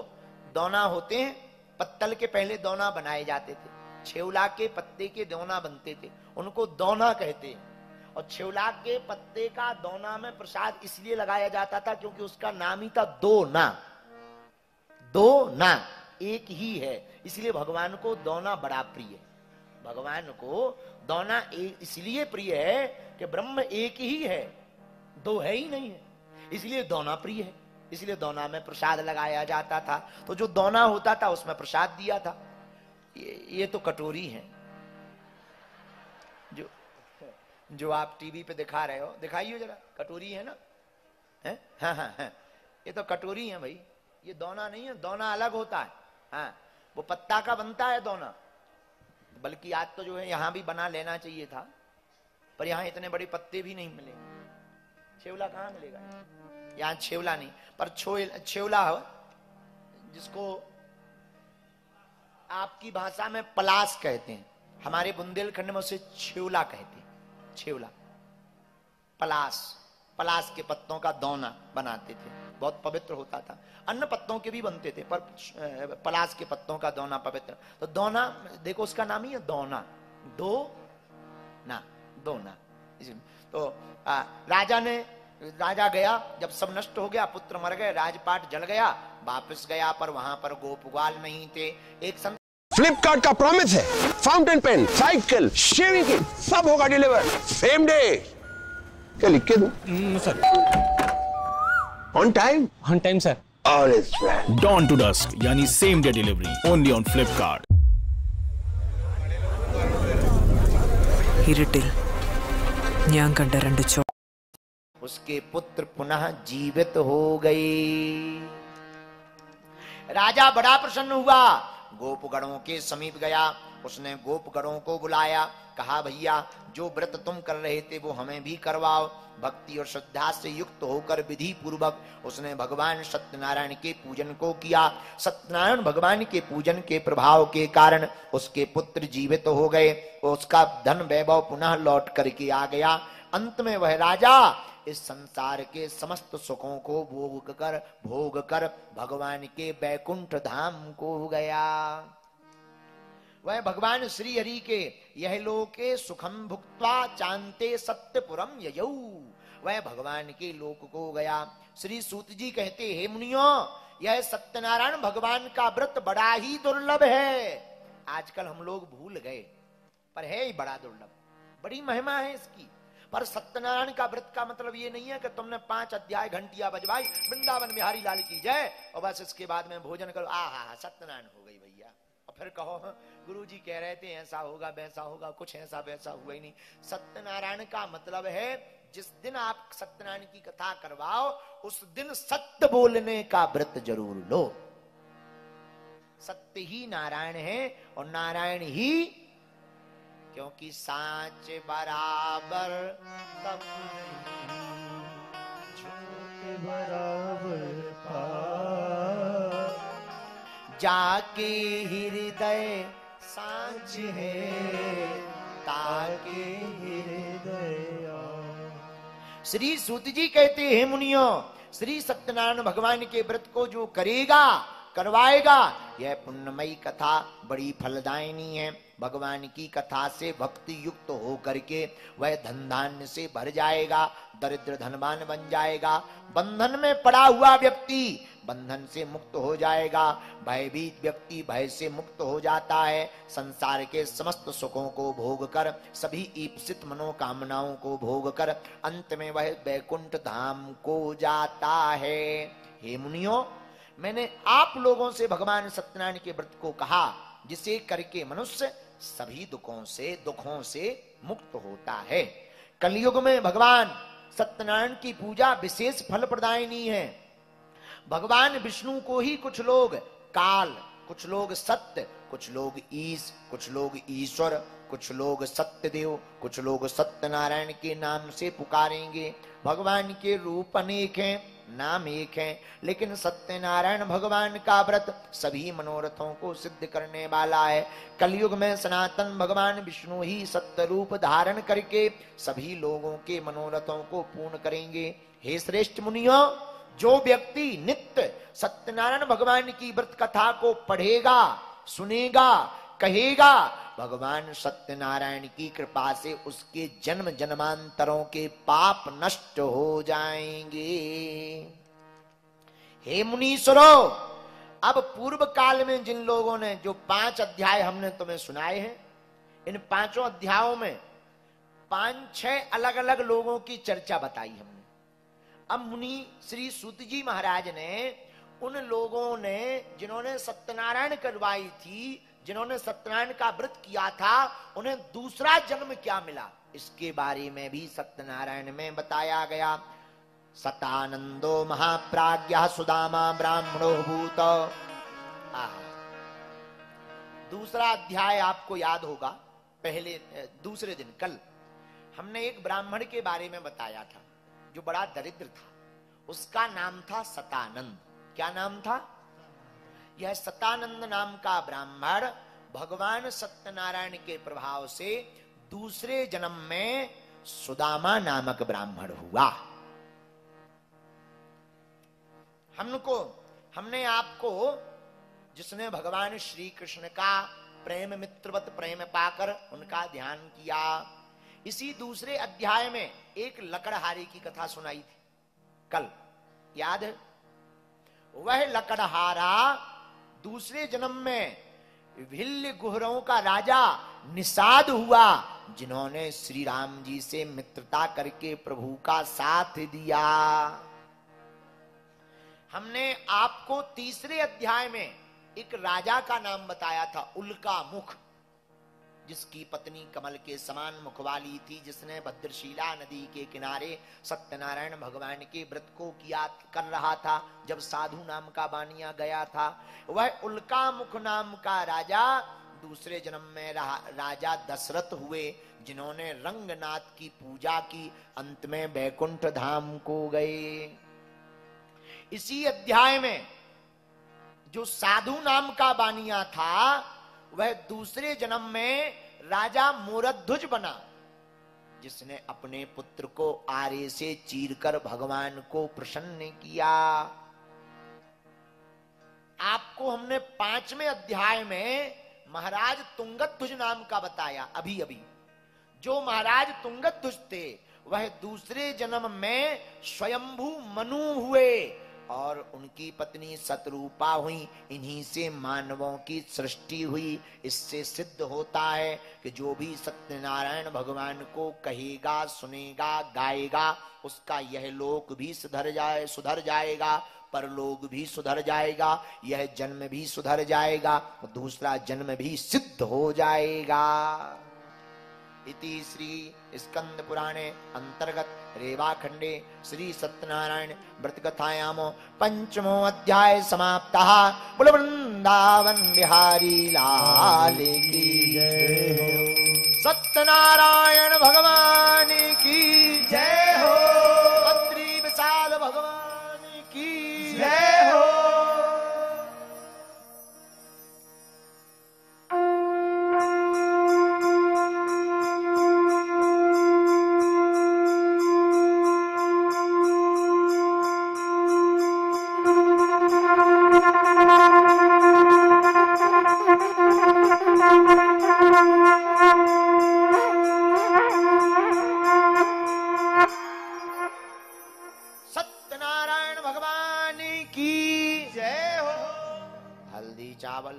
दोना होते हैं, पत्तल के पहले दोना बनाए जाते थे, छेवला के पत्ते के दोना बनते थे, उनको दोना कहते हैं। और छेवला के पत्ते का दोना में प्रसाद इसलिए लगाया जाता था क्योंकि उसका नाम ही था दोना। दोना एक ही है, इसलिए भगवान को दोना बड़ा प्रिय है। भगवान को दोना इसलिए प्रिय है कि ब्रह्म एक ही है, दो है ही नहीं है, इसलिए दोना प्रिय है। इसलिए दोना में प्रसाद लगाया जाता था। तो जो दोना होता था उसमें प्रसाद दिया था। ये तो कटोरी है जो आप टीवी पे दिखा रहे हो, दिखाइए जरा, कटोरी है ना, है? हाँ, ये तो कटोरी है भाई, ये दोना नहीं है। दोना अलग होता है, हाँ, वो पत्ता का बनता है दोना। बल्कि आज तो जो है यहाँ भी बना लेना चाहिए था, पर यहाँ इतने बड़े पत्ते भी नहीं मिले। छेवला कहाँ मिलेगा यहाँ? छेवला नहीं, पर छेवला हो, जिसको आपकी भाषा में पलास कहते हैं, हमारे बुंदेलखंड में उसे छेवला कहते हैं। छेवला, पलास, पलाश के पत्तों का दौना बनाते थे, बहुत पवित्र होता था। अन्य पत्तों के भी बनते थे पर पलाश के पत्तों का दौना पवित्र। तो दौना देखो उसका नाम ही है दौना, दो ना दोना। तो राजा गया, जब सब नष्ट हो गया, पुत्र मर गए, राजपाट जल गया, वापस गया पर वहां पर गोपवाल नहीं थे। एक संत फ्लिपकार्ट का प्रॉमिस है, fountain pen, cycle, shaving kit सब होगा डिलीवर सेम डे। क्या लिख के दूं? Sir on time sir. All is well. Dawn to dusk यानी same day delivery only on Flipkart. ഇരുട്ടിൽ ഞാൻ കണ്ട രണ്ട് उसके पुत्र पुनः जीवित हो गए। राजा बड़ा प्रसन्न हुआ, गोपगणों के समीप गया, उसने गोपगणों को बुलाया, कहा भैया जो व्रत तुम कर रहे थे वो हमें भी करवाओ। भक्ति और श्रद्धा से युक्त होकर विधि पूर्वक उसने भगवान सत्यनारायण के पूजन को किया। सत्यनारायण भगवान के पूजन के प्रभाव के कारण उसके पुत्र जीवित हो गए, उसका धन वैभव पुनः लौट करके आ गया। अंत में वह राजा इस संसार के समस्त सुखों को भोग कर भगवान के बैकुंठ धाम को गया। वह भगवान श्री हरि के यह लोके सुखम भुक्त्वा चांते सत्यपुरम ययौ, वह भगवान के लोक को गया। श्री सूत जी कहते, हे मुनियों, यह सत्यनारायण भगवान का व्रत बड़ा ही दुर्लभ है। आजकल हम लोग भूल गए, पर है ही बड़ा दुर्लभ, बड़ी महिमा है इसकी। पर सत्यनारायण का व्रत का मतलब ये नहीं है कि तुमने 5 अध्याय घंटिया बजवाई, वृंदावन बिहारी लाल की जय, और बस इसके बाद में भोजन करो, आहा सत्यनारायण हो गई भैया, और फिर कहो गुरुजी कह रहे थे ऐसा होगा वैसा होगा, कुछ ऐसा वैसा हुआ ही नहीं। सत्यनारायण का मतलब है जिस दिन आप सत्यनारायण की कथा करवाओ उस दिन सत्य बोलने का व्रत जरूर लो। सत्य ही नारायण है और नारायण ही, क्योंकि साच बराबर तब झूठ बराबर जाके हृदय साच है ताके हृदय। श्री सूत जी कहते हैं मुनियों, श्री सत्यनारायण भगवान के व्रत को जो करेगा करवाएगा, यह पुण्यमयी कथा बड़ी फलदायिनी है। भगवान की कथा से भक्ति युक्त हो करके वह धन धान्य से भर जाएगा, दरिद्र धनवान बन जाएगा। बंधन में पड़ा हुआ व्यक्ति बंधन से मुक्त हो जाएगा, भयभीत व्यक्ति भय से मुक्त हो जाता है। संसार के समस्त सुखों को भोग कर, सभी ईप्सित मनोकामनाओं को भोग कर अंत में वह बैकुंठ धाम को जाता है। हे मुनियों, मैंने आप लोगों से भगवान सत्यनारायण के व्रत को कहा, जिसे करके मनुष्य सभी दुखों से मुक्त होता है। कलयुग में भगवान सत्यनारायण की पूजा विशेष फल प्रदायिनी है। भगवान विष्णु को ही कुछ लोग काल, कुछ लोग सत्य, कुछ लोग ईश, कुछ लोग ईश्वर, कुछ लोग सत्यदेव, कुछ लोग सत्यनारायण के नाम से पुकारेंगे। भगवान के रूप अनेक हैं, नाम एक है, लेकिन सत्यनारायण भगवान का व्रत सभी मनोरथों को सिद्ध करने वाला है। कलयुग में सनातन भगवान विष्णु ही सत्य रूप धारण करके सभी लोगों के मनोरथों को पूर्ण करेंगे। हे श्रेष्ठ मुनियों, जो व्यक्ति नित्य सत्यनारायण भगवान की व्रत कथा को पढ़ेगा, सुनेगा, कहेगा, भगवान सत्यनारायण की कृपा से उसके जन्म जन्मांतरों के पाप नष्ट हो जाएंगे। हे मुनीश्वरों, अब पूर्व काल में जिन लोगों ने जो 5 अध्याय हमने तुम्हें सुनाए हैं, इन 5 अध्यायों में 5-6 अलग अलग लोगों की चर्चा बताई हमने। अब मुनि श्री सूत जी महाराज ने उन लोगों ने जिन्होंने सत्यनारायण करवाई थी, जिन्होंने सत्यनारायण का व्रत किया था, उन्हें दूसरा जन्म क्या मिला, इसके बारे में भी सत्यनारायण में बताया गया। सतानंदो महाप्राज्ञः सुदामा ब्राह्मणो भूत। दूसरा अध्याय आपको याद होगा, दूसरे दिन कल हमने एक ब्राह्मण के बारे में बताया था जो बड़ा दरिद्र था, उसका नाम था सतानंद। क्या नाम था? यह सतानंद नाम का ब्राह्मण भगवान सत्यनारायण के प्रभाव से दूसरे जन्म में सुदामा नामक ब्राह्मण हुआ। हमने आपको, जिसने भगवान श्री कृष्ण का प्रेम मित्रवत प्रेम पाकर उनका ध्यान किया, इसी दूसरे अध्याय में एक लकड़हारे की कथा सुनाई थी कल, याद है? वह लकड़हारा दूसरे जन्म में विभिन्न गुहरों का राजा निषाद हुआ, जिन्होंने श्री राम जी से मित्रता करके प्रभु का साथ दिया। हमने आपको तीसरे अध्याय में एक राजा का नाम बताया था, उल्का मुख, जिसकी पत्नी कमल के समान मुख वाली थी, जिसने भद्रशिला नदी के किनारे सत्यनारायण भगवान के व्रत को किया कर रहा था जब साधु नाम का बानिया गया था। वह उल्का मुख नाम का राजा दूसरे जन्म में राजा दशरथ हुए, जिन्होंने रंगनाथ की पूजा की, अंत में बैकुंठ धाम को गए। इसी अध्याय में जो साधु नाम का बानिया था, वह दूसरे जन्म में राजा मोरध्वज बना, जिसने अपने पुत्र को आरे से चीरकर भगवान को प्रसन्न किया। आपको हमने 5वें अध्याय में महाराज तुंगध्वज नाम का बताया अभी अभी। जो महाराज तुंगध्वज थे, वह दूसरे जन्म में स्वयंभू मनु हुए और उनकी पत्नी शतरूपा हुई। इन्हीं से मानवों की सृष्टि हुई। इससे सिद्ध होता है कि जो भी सत्यनारायण भगवान को कहेगा, सुनेगा, गाएगा, उसका यह लोक भी सुधर जाएगा, परलोक भी सुधर जाएगा, यह जन्म भी सुधर जाएगा, दूसरा जन्म भी सिद्ध हो जाएगा। इति श्री स्कंद पुराणे अंतर्गत रेवाखंडे श्री सत्यनारायण व्रत कथायाम 5मो अध्याय समाप्तः। बोलो वृंदावन बिहारी लाल की जय हो। सत्यनारायण भगवान की जय हो। बद्री विशाल भगवान की जय हो।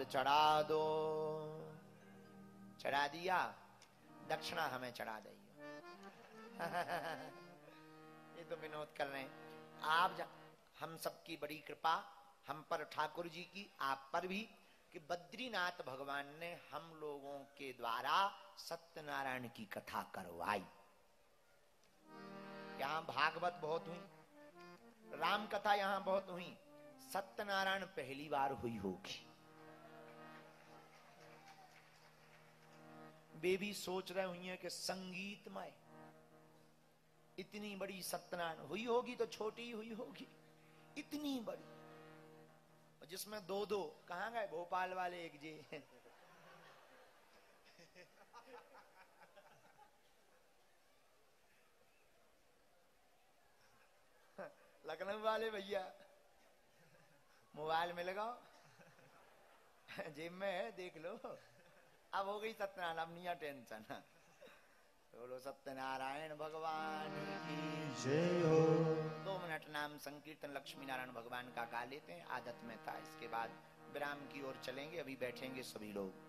चढ़ा दो। चढ़ा दिया, दक्षिणा हमें चढ़ा देगी। ये तो विनोद कर रहे हैं आप। हम सबकी बड़ी कृपा हम पर, ठाकुर जी की, आप पर भी, कि बद्रीनाथ भगवान ने हम लोगों के द्वारा सत्यनारायण की कथा करवाई। यहाँ भागवत बहुत हुई, राम कथा यहाँ बहुत हुई, सत्यनारायण पहली बार हुई होगी। वे भी सोच रहे हुई हैं कि संगीतमय इतनी बड़ी सत्यनारायण हुई होगी तो छोटी ही हुई होगी, इतनी बड़ी, जिसमें दो कहाँ गए भोपाल वाले एक जी लखनऊ वाले भैया मोबाइल में लगाओ, जेब में है, देख लो। अब हो गई सत्यनारायण, अब नहीं टेंशन। बोलो सत्यनारायण भगवान की जय हो। 2 मिनट नाम संकीर्तन लक्ष्मी नारायण भगवान का गा लेते हैं, आदत में था। इसके बाद विराम की ओर चलेंगे। अभी बैठेंगे सभी लोग।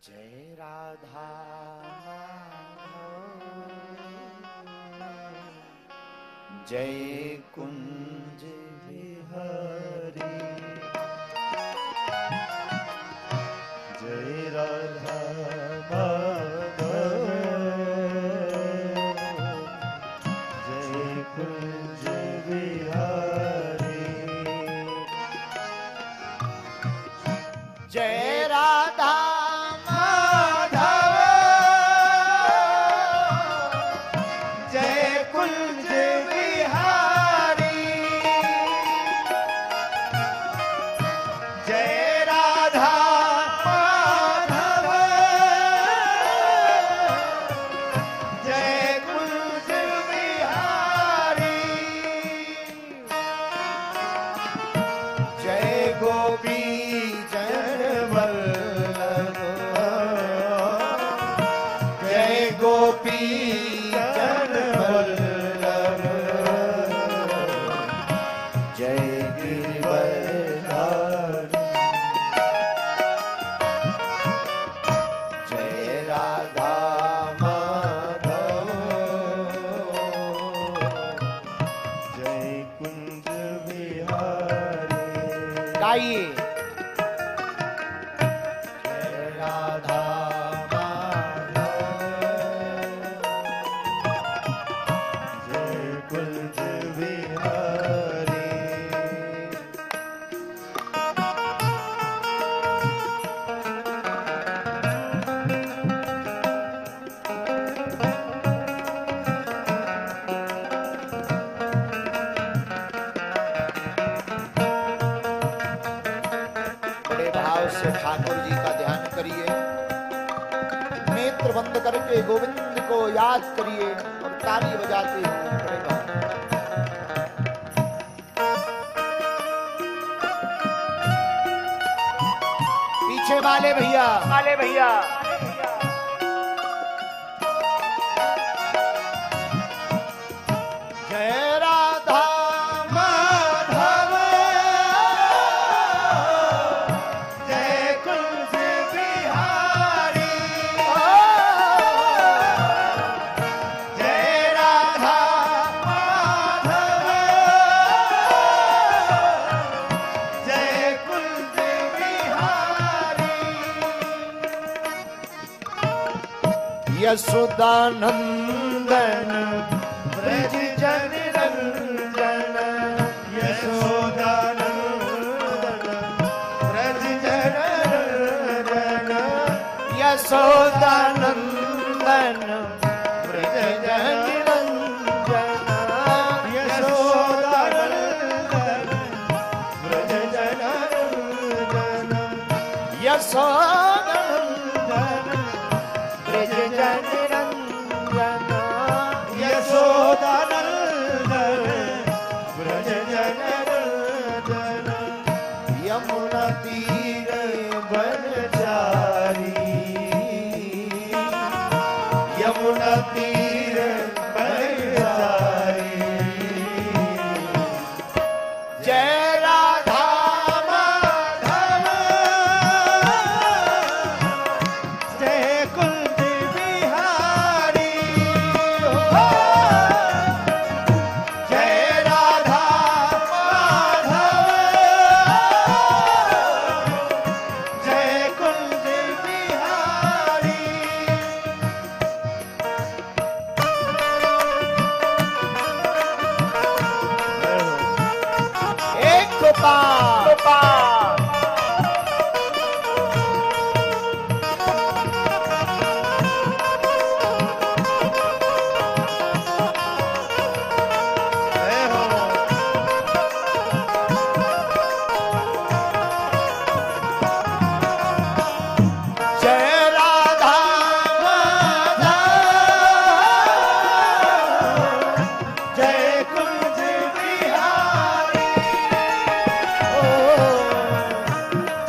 जय राधा जय कुंज बिहारी, जय राधा माधव, जय कुंज बिहारी, जय राधा जय कुंज बिहारी, जय गिरिवरधारी जय राधा माधव जय कुंज बिहारी गाइए जय राधा जय कुंज बिहारी बड़े भाव से ठाकुर जी का ध्यान करिए, नेत्र बंद करके गोविंद को याद करिए और ताली बजाते हुए बड़े भाव। पीछे वाले भैया जय राधा माधव जय कुंज बिहारी जय राधा माधव जय कुंज बिहारी यशोदानंदन ब्रज जन रंजन यशोदानंदन ब्रज जन रंजन यशोदानंदन ब्रज जन रंजन यशोदानंदन ब्रज जन रंजन यशोदानंदन ब्रज जन रंजन यशोदानंदन ब्रज जन रंजन यमुना तीर बनचारी यमुना तीर बनचारी जय राधा माधव जय कुंज बिहारी जय राधा माधव जय कुंज बिहारी एक गोपाल जय हो जय राधा जय कुंज बिहारी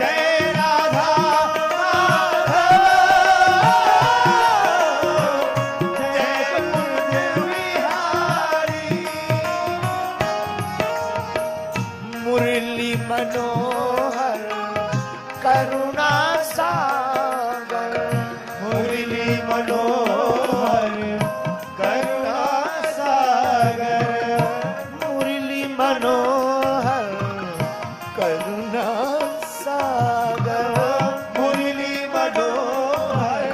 जय राधा जय कुंज बिहारी मुरली मनोहर करुणा सागर मुरली मनोहर करुणा सागर मुरली मनोहर करुणा सागर मुरली मनोहर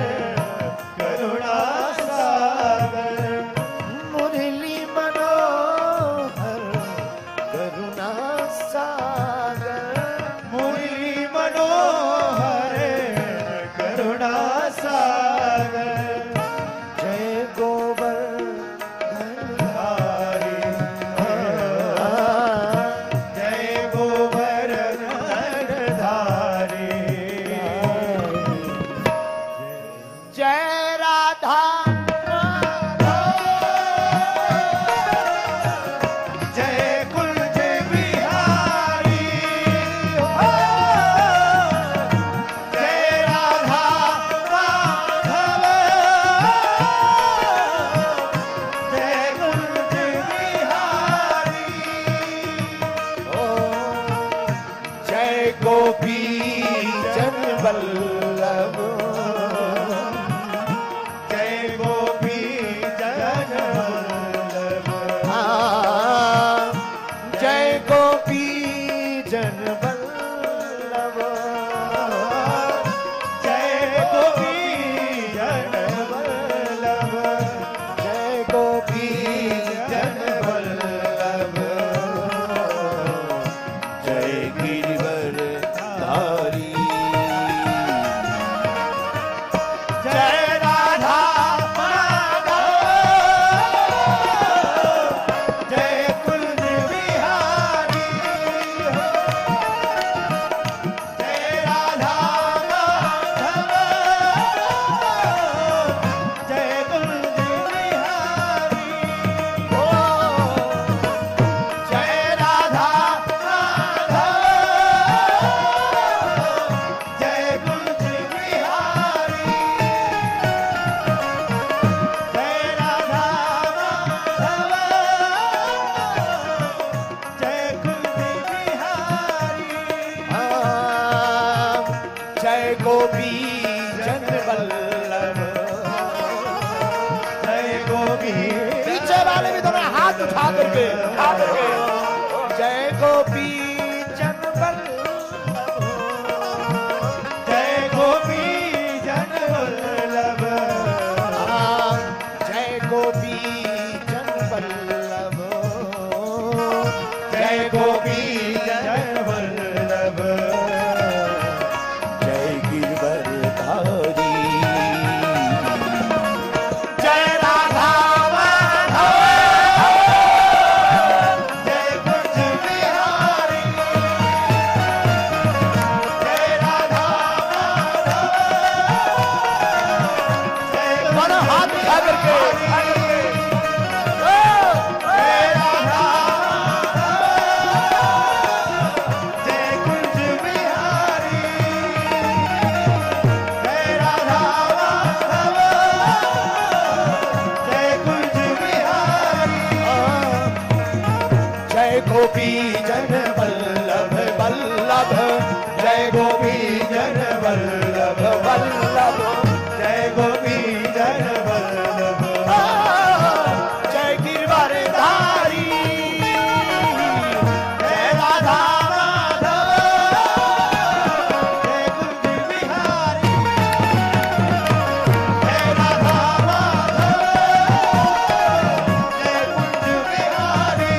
करुणा सागर मुरली मनोहर करुणा सागर मुरली मनोहर करुणा सागर जय गोवर्धनधारी जय गोवर्धनधारी जय राधा जय कुंज बिहारी गोपी जन वल्लभ, जय गोपी जन वल्लभ, जय गोपी जन वल्लभ, जय गोपी जन वल्लभ, जय गोपी जन वल्लभ, जय गिरिवरधारी, जय राधा माधव, जय कुंज बिहारी, जय राधा माधव, जय कुंज बिहारी, ओ जय राधा माधव, जय कुंज बिहारी, जय राधा माधव, जय कुंज बिहारी, जय गोपी जन वल्लभ, जय गोपी पीछे वाले भी दोनों हाथ उठा करके जय गोपी जन वल्लभ, जय गोपी जन वल्लभ, जय गोपी जन वल्लभ, जय गोपी जन वल्लभ, जय गिरिवरधारी, जय राधा माधव, जय कुंज बिहारी, जय राधा माधव, जय दोनों हाथ उठा करके जय राधा माधव, जय कुंज बिहारी, जय राधा माधव, जय कुंज बिहारी, जय गोपी जन वल्लभ वल्लभ, जय गोपी जन वल्लभ वल्लभ, जय गोपी जन वल्लभ, जय गिरिवरधारी, जय राधा माधव, जय कुंज बिहारी, जय राधा माधव, जय कुंज बिहारी,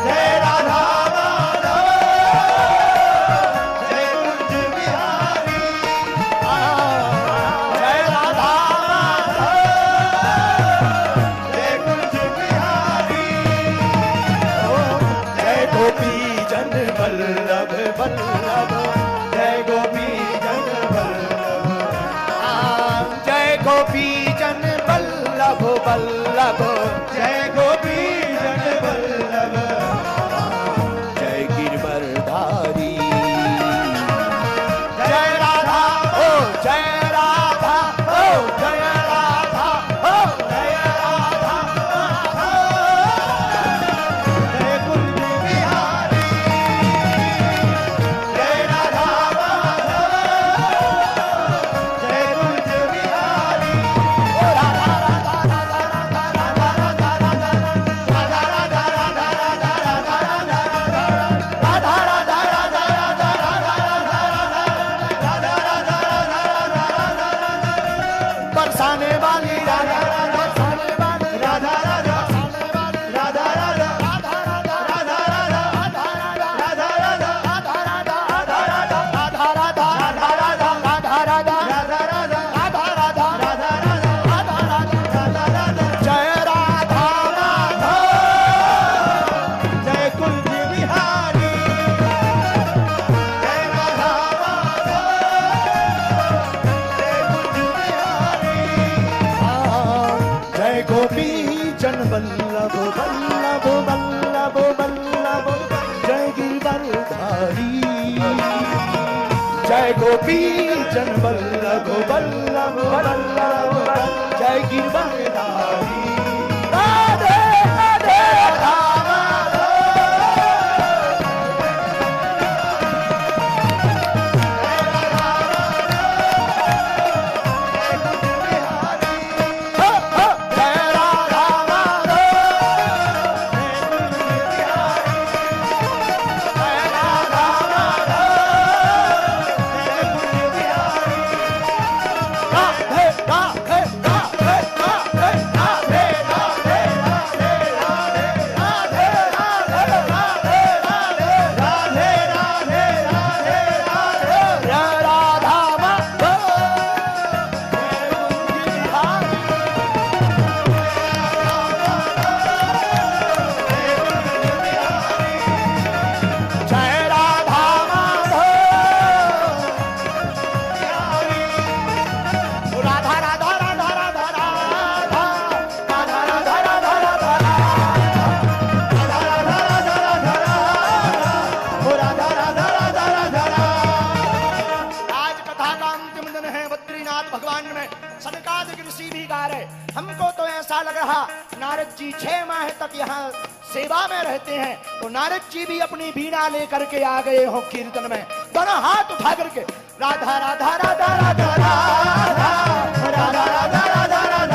जय राधा माधव, जय कुंज बिहारी, जय राधा जय कुंज बिहारी, जय गोपी जन वल्लभ वल्लभ, जय गोपी जन वल्लभ, जय गोपी जन वल्लभ वल्लभ, जय गोपी जन वल्लभ, जय गिरिवरधारी, जय राधा ओ जय राधा, ओ जय राधा, ओ जय राधा जय कुंज बिहारी, जय राधा माधव, जय कुंज बिहारी, राधा राधा राधा राधा राधा राधा वल्लभ वल्लभ वल्लभ वल्लभ जय गिरधारी जय गोपी जन वल्लभ वल्लभ वल्लभ जय गिरधारी राधे राधे राधा तक यहाँ सेवा में रहते हैं। तो नारद जी भी अपनी बीणा लेकर के आ गए हो कीर्तन में, दोनों हाथ उठा करके राधा राधा राधा राधा राधा राधा राधा राधा राधा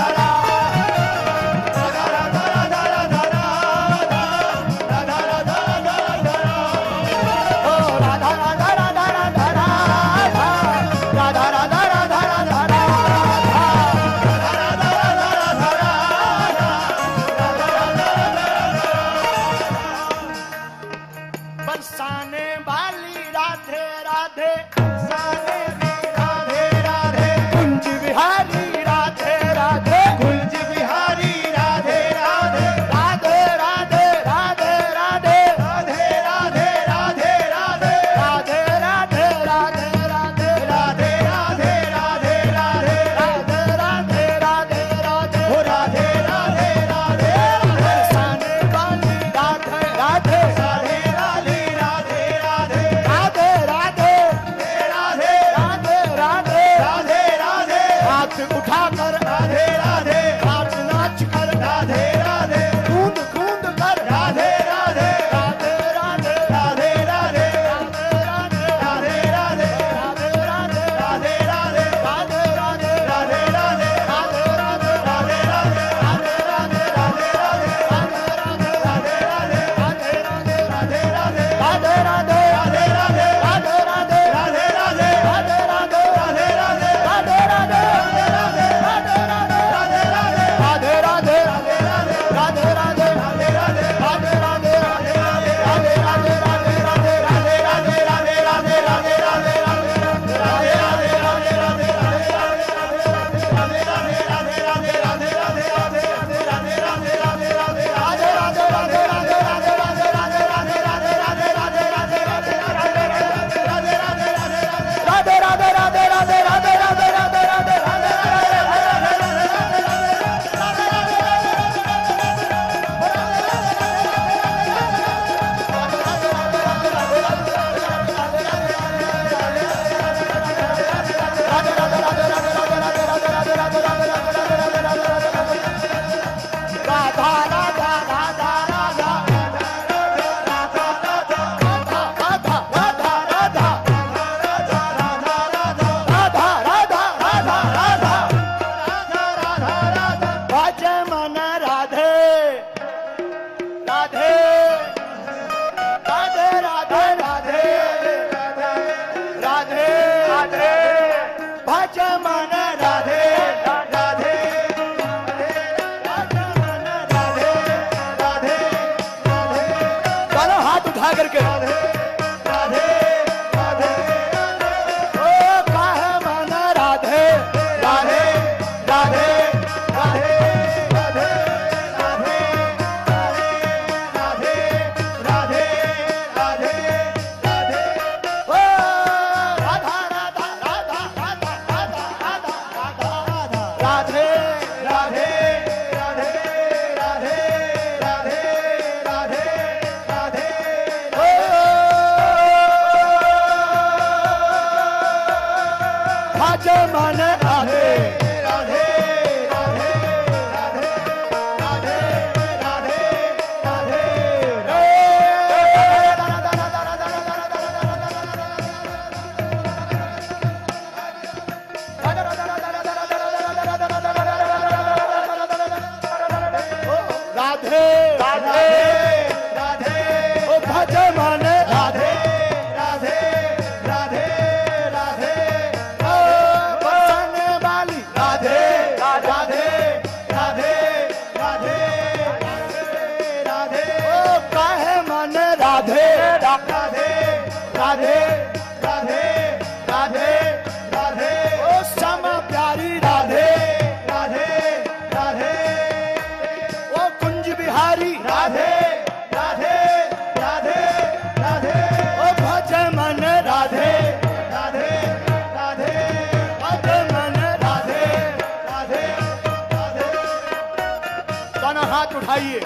उठाइए।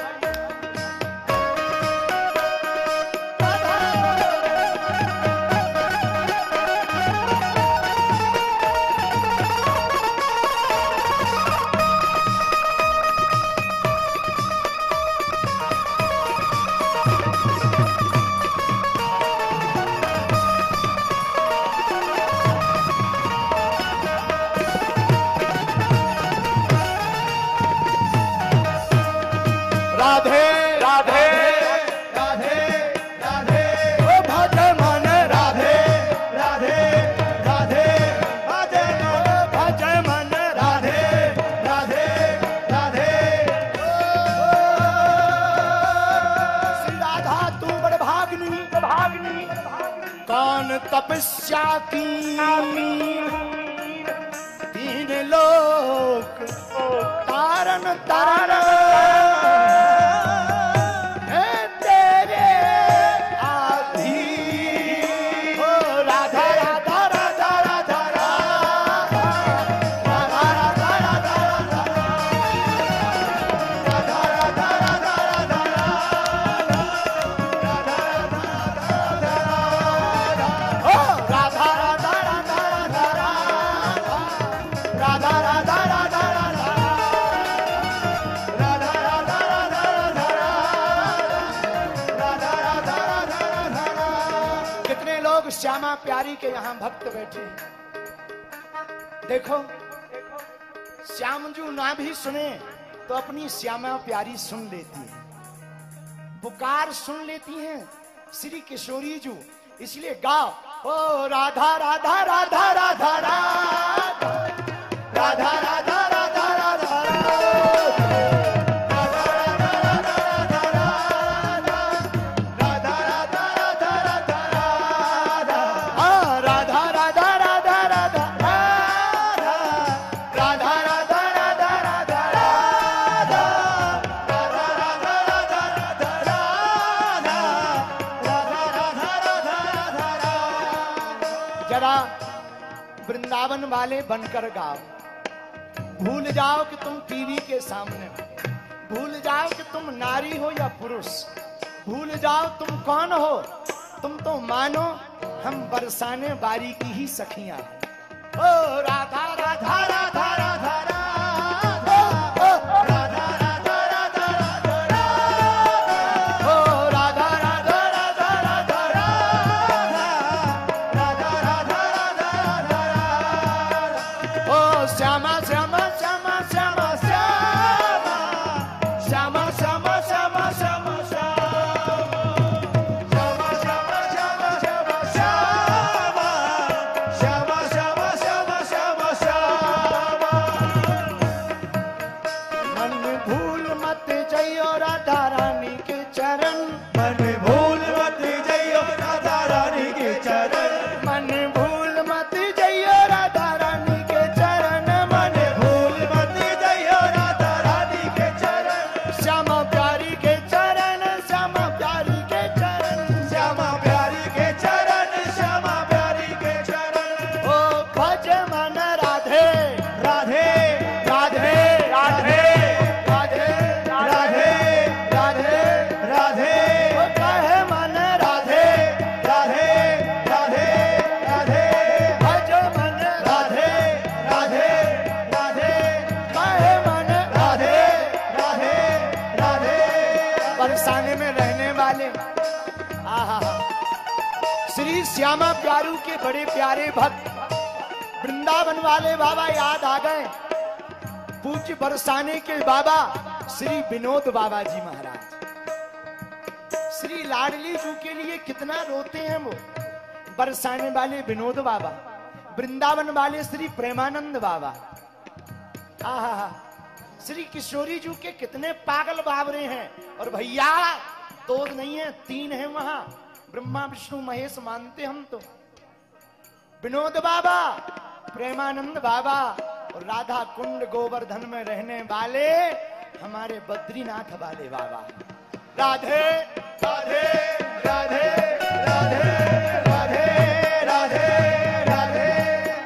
भागनी कौन तपस्या की 3 लोक तारन तारन श्यामा प्यारी के यहाँ भक्त बैठे। देखो श्याम जी ना भी सुने तो अपनी श्यामा प्यारी सुन लेती है, पुकार सुन लेती हैं श्री किशोरी जी। इसलिए गाओ ओ राधा राधा राधा राधा राधा राधा राधा राधा राधा वृंदावन वाले बनकर गाओ। भूल जाओ कि तुम टीवी के सामने हो, भूल जाओ कि तुम नारी हो या पुरुष, भूल जाओ तुम कौन हो, तुम तो मानो हम बरसाने बारी की ही सखियां हैं। ओ राधा राधा राधा राधा श्यामा प्यारू के बड़े प्यारे भक्त वृंदावन वाले बाबा याद आ गए। पूज्य बरसाने के बाबा श्री विनोद बाबा जी महाराज श्री लाडली जी के लिए कितना रोते हैं वो। बरसाने वाले विनोद बाबा, वृंदावन वाले श्री प्रेमानंद बाबा, आहा श्री किशोरी जी के कितने पागल बावरे हैं। और भैया दो नहीं है, 3 है वहां, ब्रह्मा विष्णु महेश मानते हम तो। विनोद बाबा, प्रेमानंद बाबा और राधा कुंड गोवर्धन में रहने वाले हमारे बद्रीनाथ वाले बाबा। राधे राधे राधे राधे राधे राधे राधे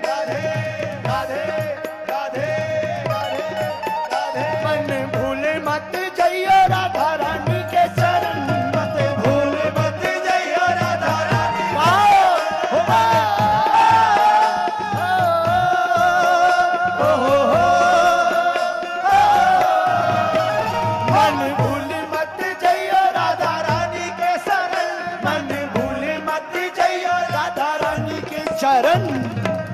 राधे राधे राधे राधे। मन भूले मत जइयो राधा रानी के चरण, मत भूले मत जइयो राधा रानी। मन भूले मत जइयो राधा रानी के शरण, मन भूले मत जइयो राधा रानी के चरण,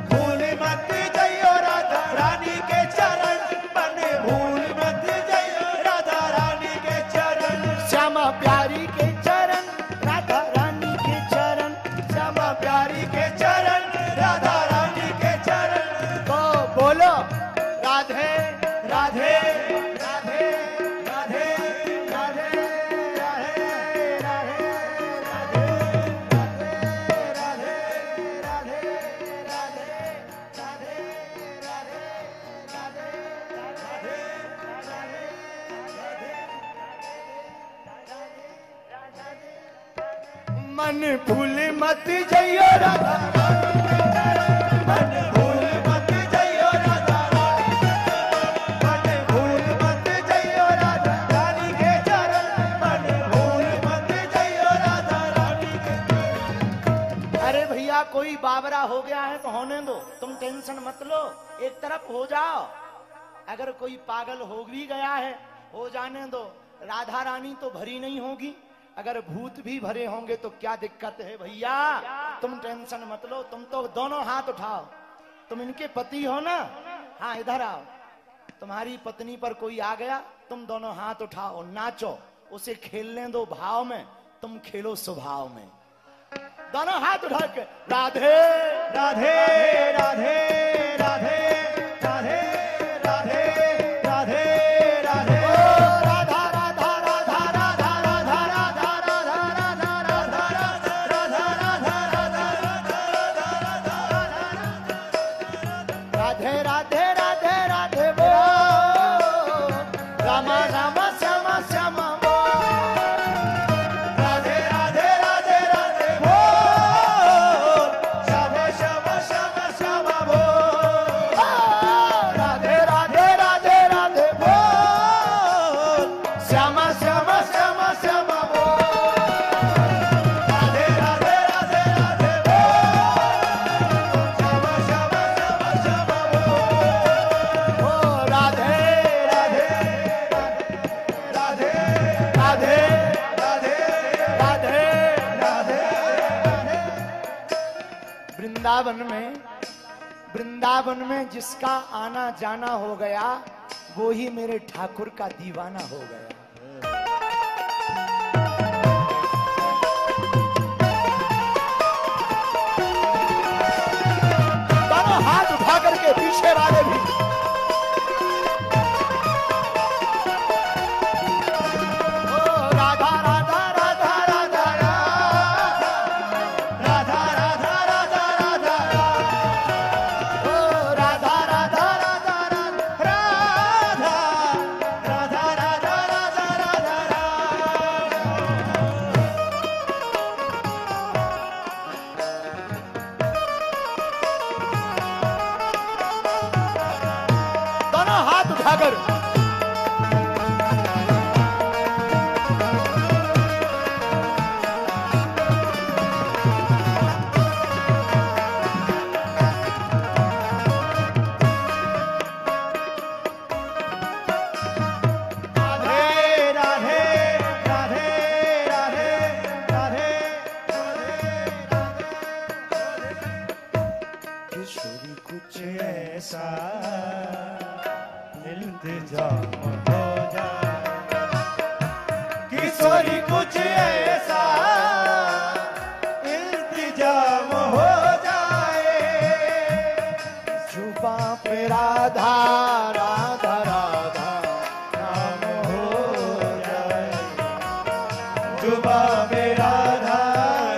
भूले मत जइयो राधा रानी के चरण, मन भूल मत जइयो राधा रानी के चरण। श्यामा प्यारी के चरण, राधा रानी के चरण, श्यामा प्यारी के चरण, राधा रानी के चरण। तो बोलो राधे राधे राधे राधे राधे राधे राधे राधे। मन भूल मत जइयो राधा मन भूल मत जइयो राधा मन भूल मत जइयो राधा रानी के चरण मन भूल मत जइयो राधा रानी के। अरे भैया कोई बावरा हो गया है तो होने दो, तुम टेंशन मत लो, एक तरफ हो जाओ। अगर कोई पागल हो भी गया है हो जाने दो, राधा रानी तो भरी नहीं होगी, अगर भूत भी भरे होंगे तो क्या दिक्कत है भैया, तुम टेंशन मत लो। तुम तो दोनों हाथ उठाओ, तुम इनके पति हो ना, हाँ इधर आओ। तुम्हारी पत्नी पर कोई आ गया, तुम दोनों हाथ उठाओ, नाचो, उसे खेलने दो भाव में, तुम खेलो स्वभाव में। दोनों हाथ उठा के राधे राधे राधे राधे राधे राधे राधे राधे ओ राधा राधा राधा राधा राधा राधा राधा राधा राधा राधा राधे राधे राधे राधे वो राम राम श्याम श्याम वो राधे राधे राधे राधे वो श्याम श्याम श्याम श्याम वो राधे राधे राधे राधे वो श्याम श्याम श्याम श्याम वो राधे राधे राधे राधे वो श्याम श्याम श्याम श्याम वो ओ राधे राधे राधे राधे राधे राधे राधे वृंदावन में जिसका आना जाना हो गया वो ही मेरे ठाकुर का दीवाना हो गया। दोनों हाथ उठा करके पीछे वाले भी ओ राधा राधा राधा राधा राधा राधा राधा राधा ओ राधा राधा राधा राधा राधा राधा राधा राधा दोनों हाथ उठाकर राधे राधे राधे राधे राधे किशोरी कुछ ऐसा इंतजाम हो जाए किशोरी कुछ ऐसा इंतजाम हो जाए जुबां पे राधा राधा राधा नाम हो जाए जुबां पे राधा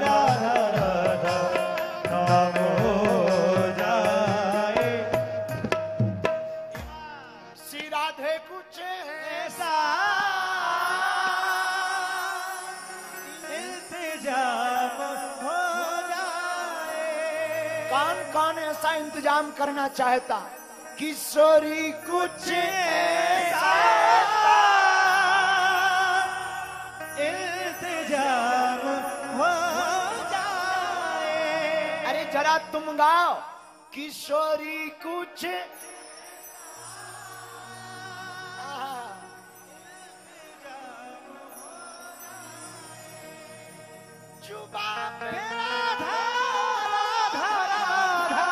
राधा राधा नाम हो जाए श्री राधे कुछ ऐसा इंतजाम हो जाए। कौन ऐसा इंतजाम करना चाहता, किशोरी कुछ ऐसा इंतजाम हो जाए। अरे जरा तुम गाओ, किशोरी कुछ जुबां पे राधा राधा राधा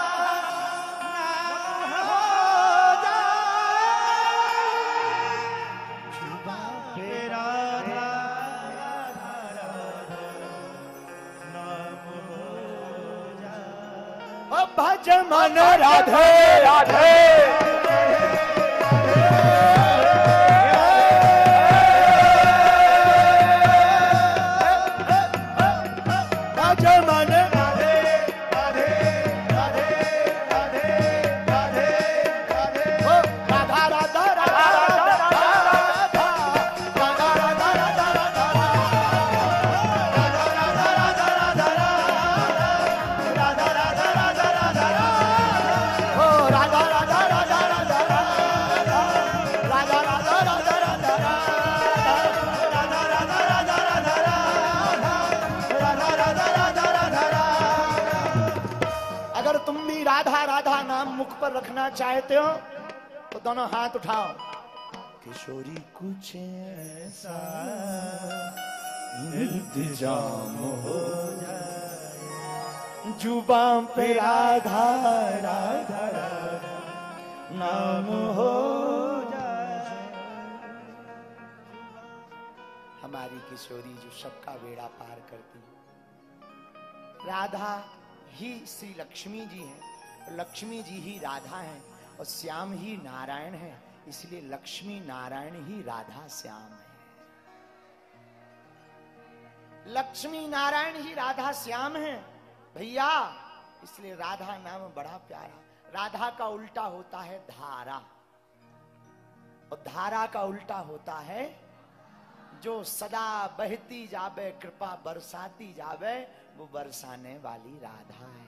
नाम हो जाए जुबां पे राधा राधा राधा नाम हो जाए। ओ भज मन राधे राधे भज मन राधे राधे राधे राधे राधे राधे ओ राधा राधा राधा राधा राधा राधा राधा राधा राधा राधा राधा राधा राधा राधा नाम मुख पर रखना चाहते हो तो दोनों हाथ उठाओ। किशोरी कुछ ऐसा इंतजाम हो जाए, जुबान पे राधा राधा नाम हो जाए। हमारी किशोरी जो सबका बेड़ा पार करती है। राधा ही श्री लक्ष्मी जी हैं, लक्ष्मी जी ही राधा हैं और श्याम ही नारायण है, इसलिए लक्ष्मी नारायण ही राधा श्याम है। लक्ष्मी नारायण ही राधा श्याम है भैया, इसलिए राधा नाम बड़ा प्यारा। राधा का उल्टा होता है धारा, और धारा का उल्टा होता है जो सदा बहती जावे कृपा बरसाती जावे, वो बरसाने वाली राधा है।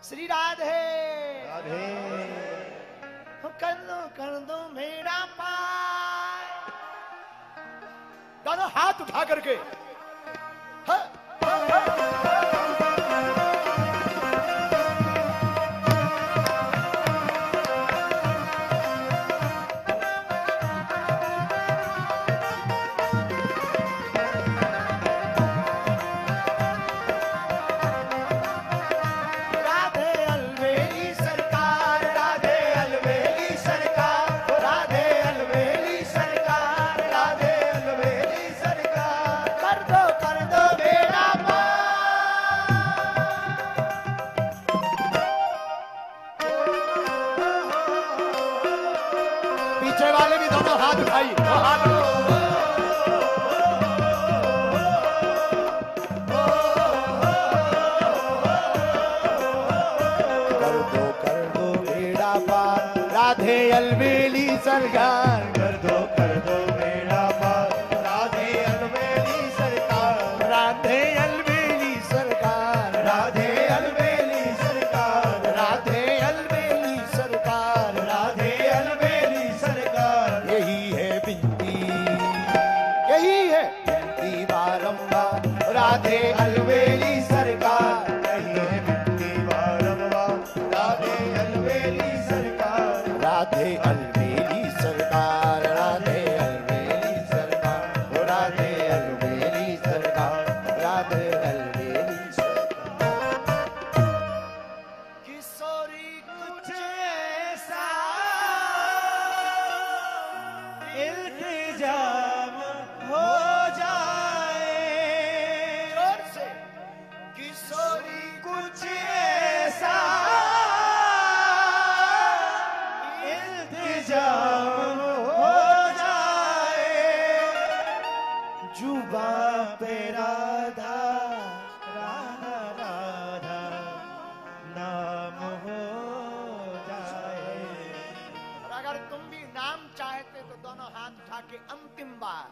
श्री राधे राधे। कर दो मेरा पार, दोनों हाथ उठा करके वाले भी दोनों हाथ उठाइए। कर दो बेड़ा पार राधे अलबेली सरकार, कर दो बेड़ा पार राधे अलबेली सरकार, राधे अलबेली सरकार, राधे अलबेली सरकार, राधे अलबेली सरकार, राधे अलबेली सरकार। यही है बिनती, यही है बिनती बारंबार, राधे अलबेली सरकार, यही है बिनती बारंबार, राधे अलबेली सरकार, राधे अलबेली सरकार, राधे अलबेली सरकार, राधे अलबेली सरकार, राधे अलबेली सरकार। किशोरी कुछ ऐसा इल्तिजाम हो जाए, जोर से। किशोरी कुछ ऐसा इल्तिजाम हो जाए, जुबां पे राधा राधा राधा नाम हो जाए। और अगर तुम भी नाम चाहते तो दोनों हाथ उठा के अंतिम बार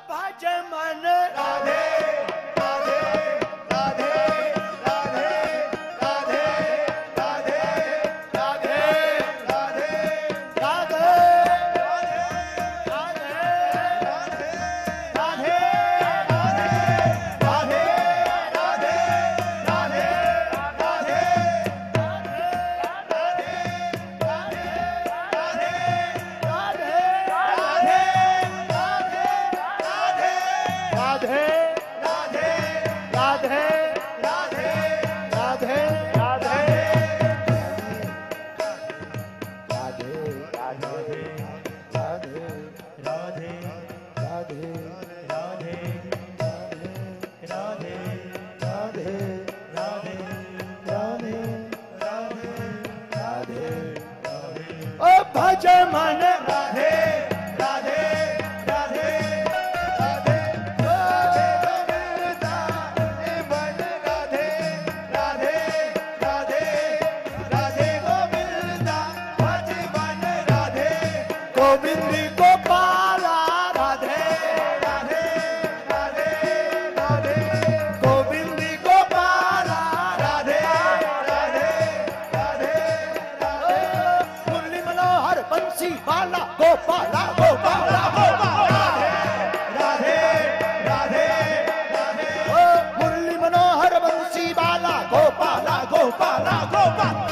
भज मन राधे राधे राधे राधे राधे राधे राधे राधे राधे भज मन राधे राधे राधे राधे राधे गोविंदा मन राधे राधे राधे राधे गोविंदा भज मन राधे गोविंद गोपाला राधे राधे राधे राधे गोविंद गोपाला राधे राधे राधे राधे मुरली मनोहर बंसी बाला गोपाला गोपाला गोपाला राधे राधे राधे ओ मुरली मनोहर बंसी बाला गोपाला गोपाला गोपाला।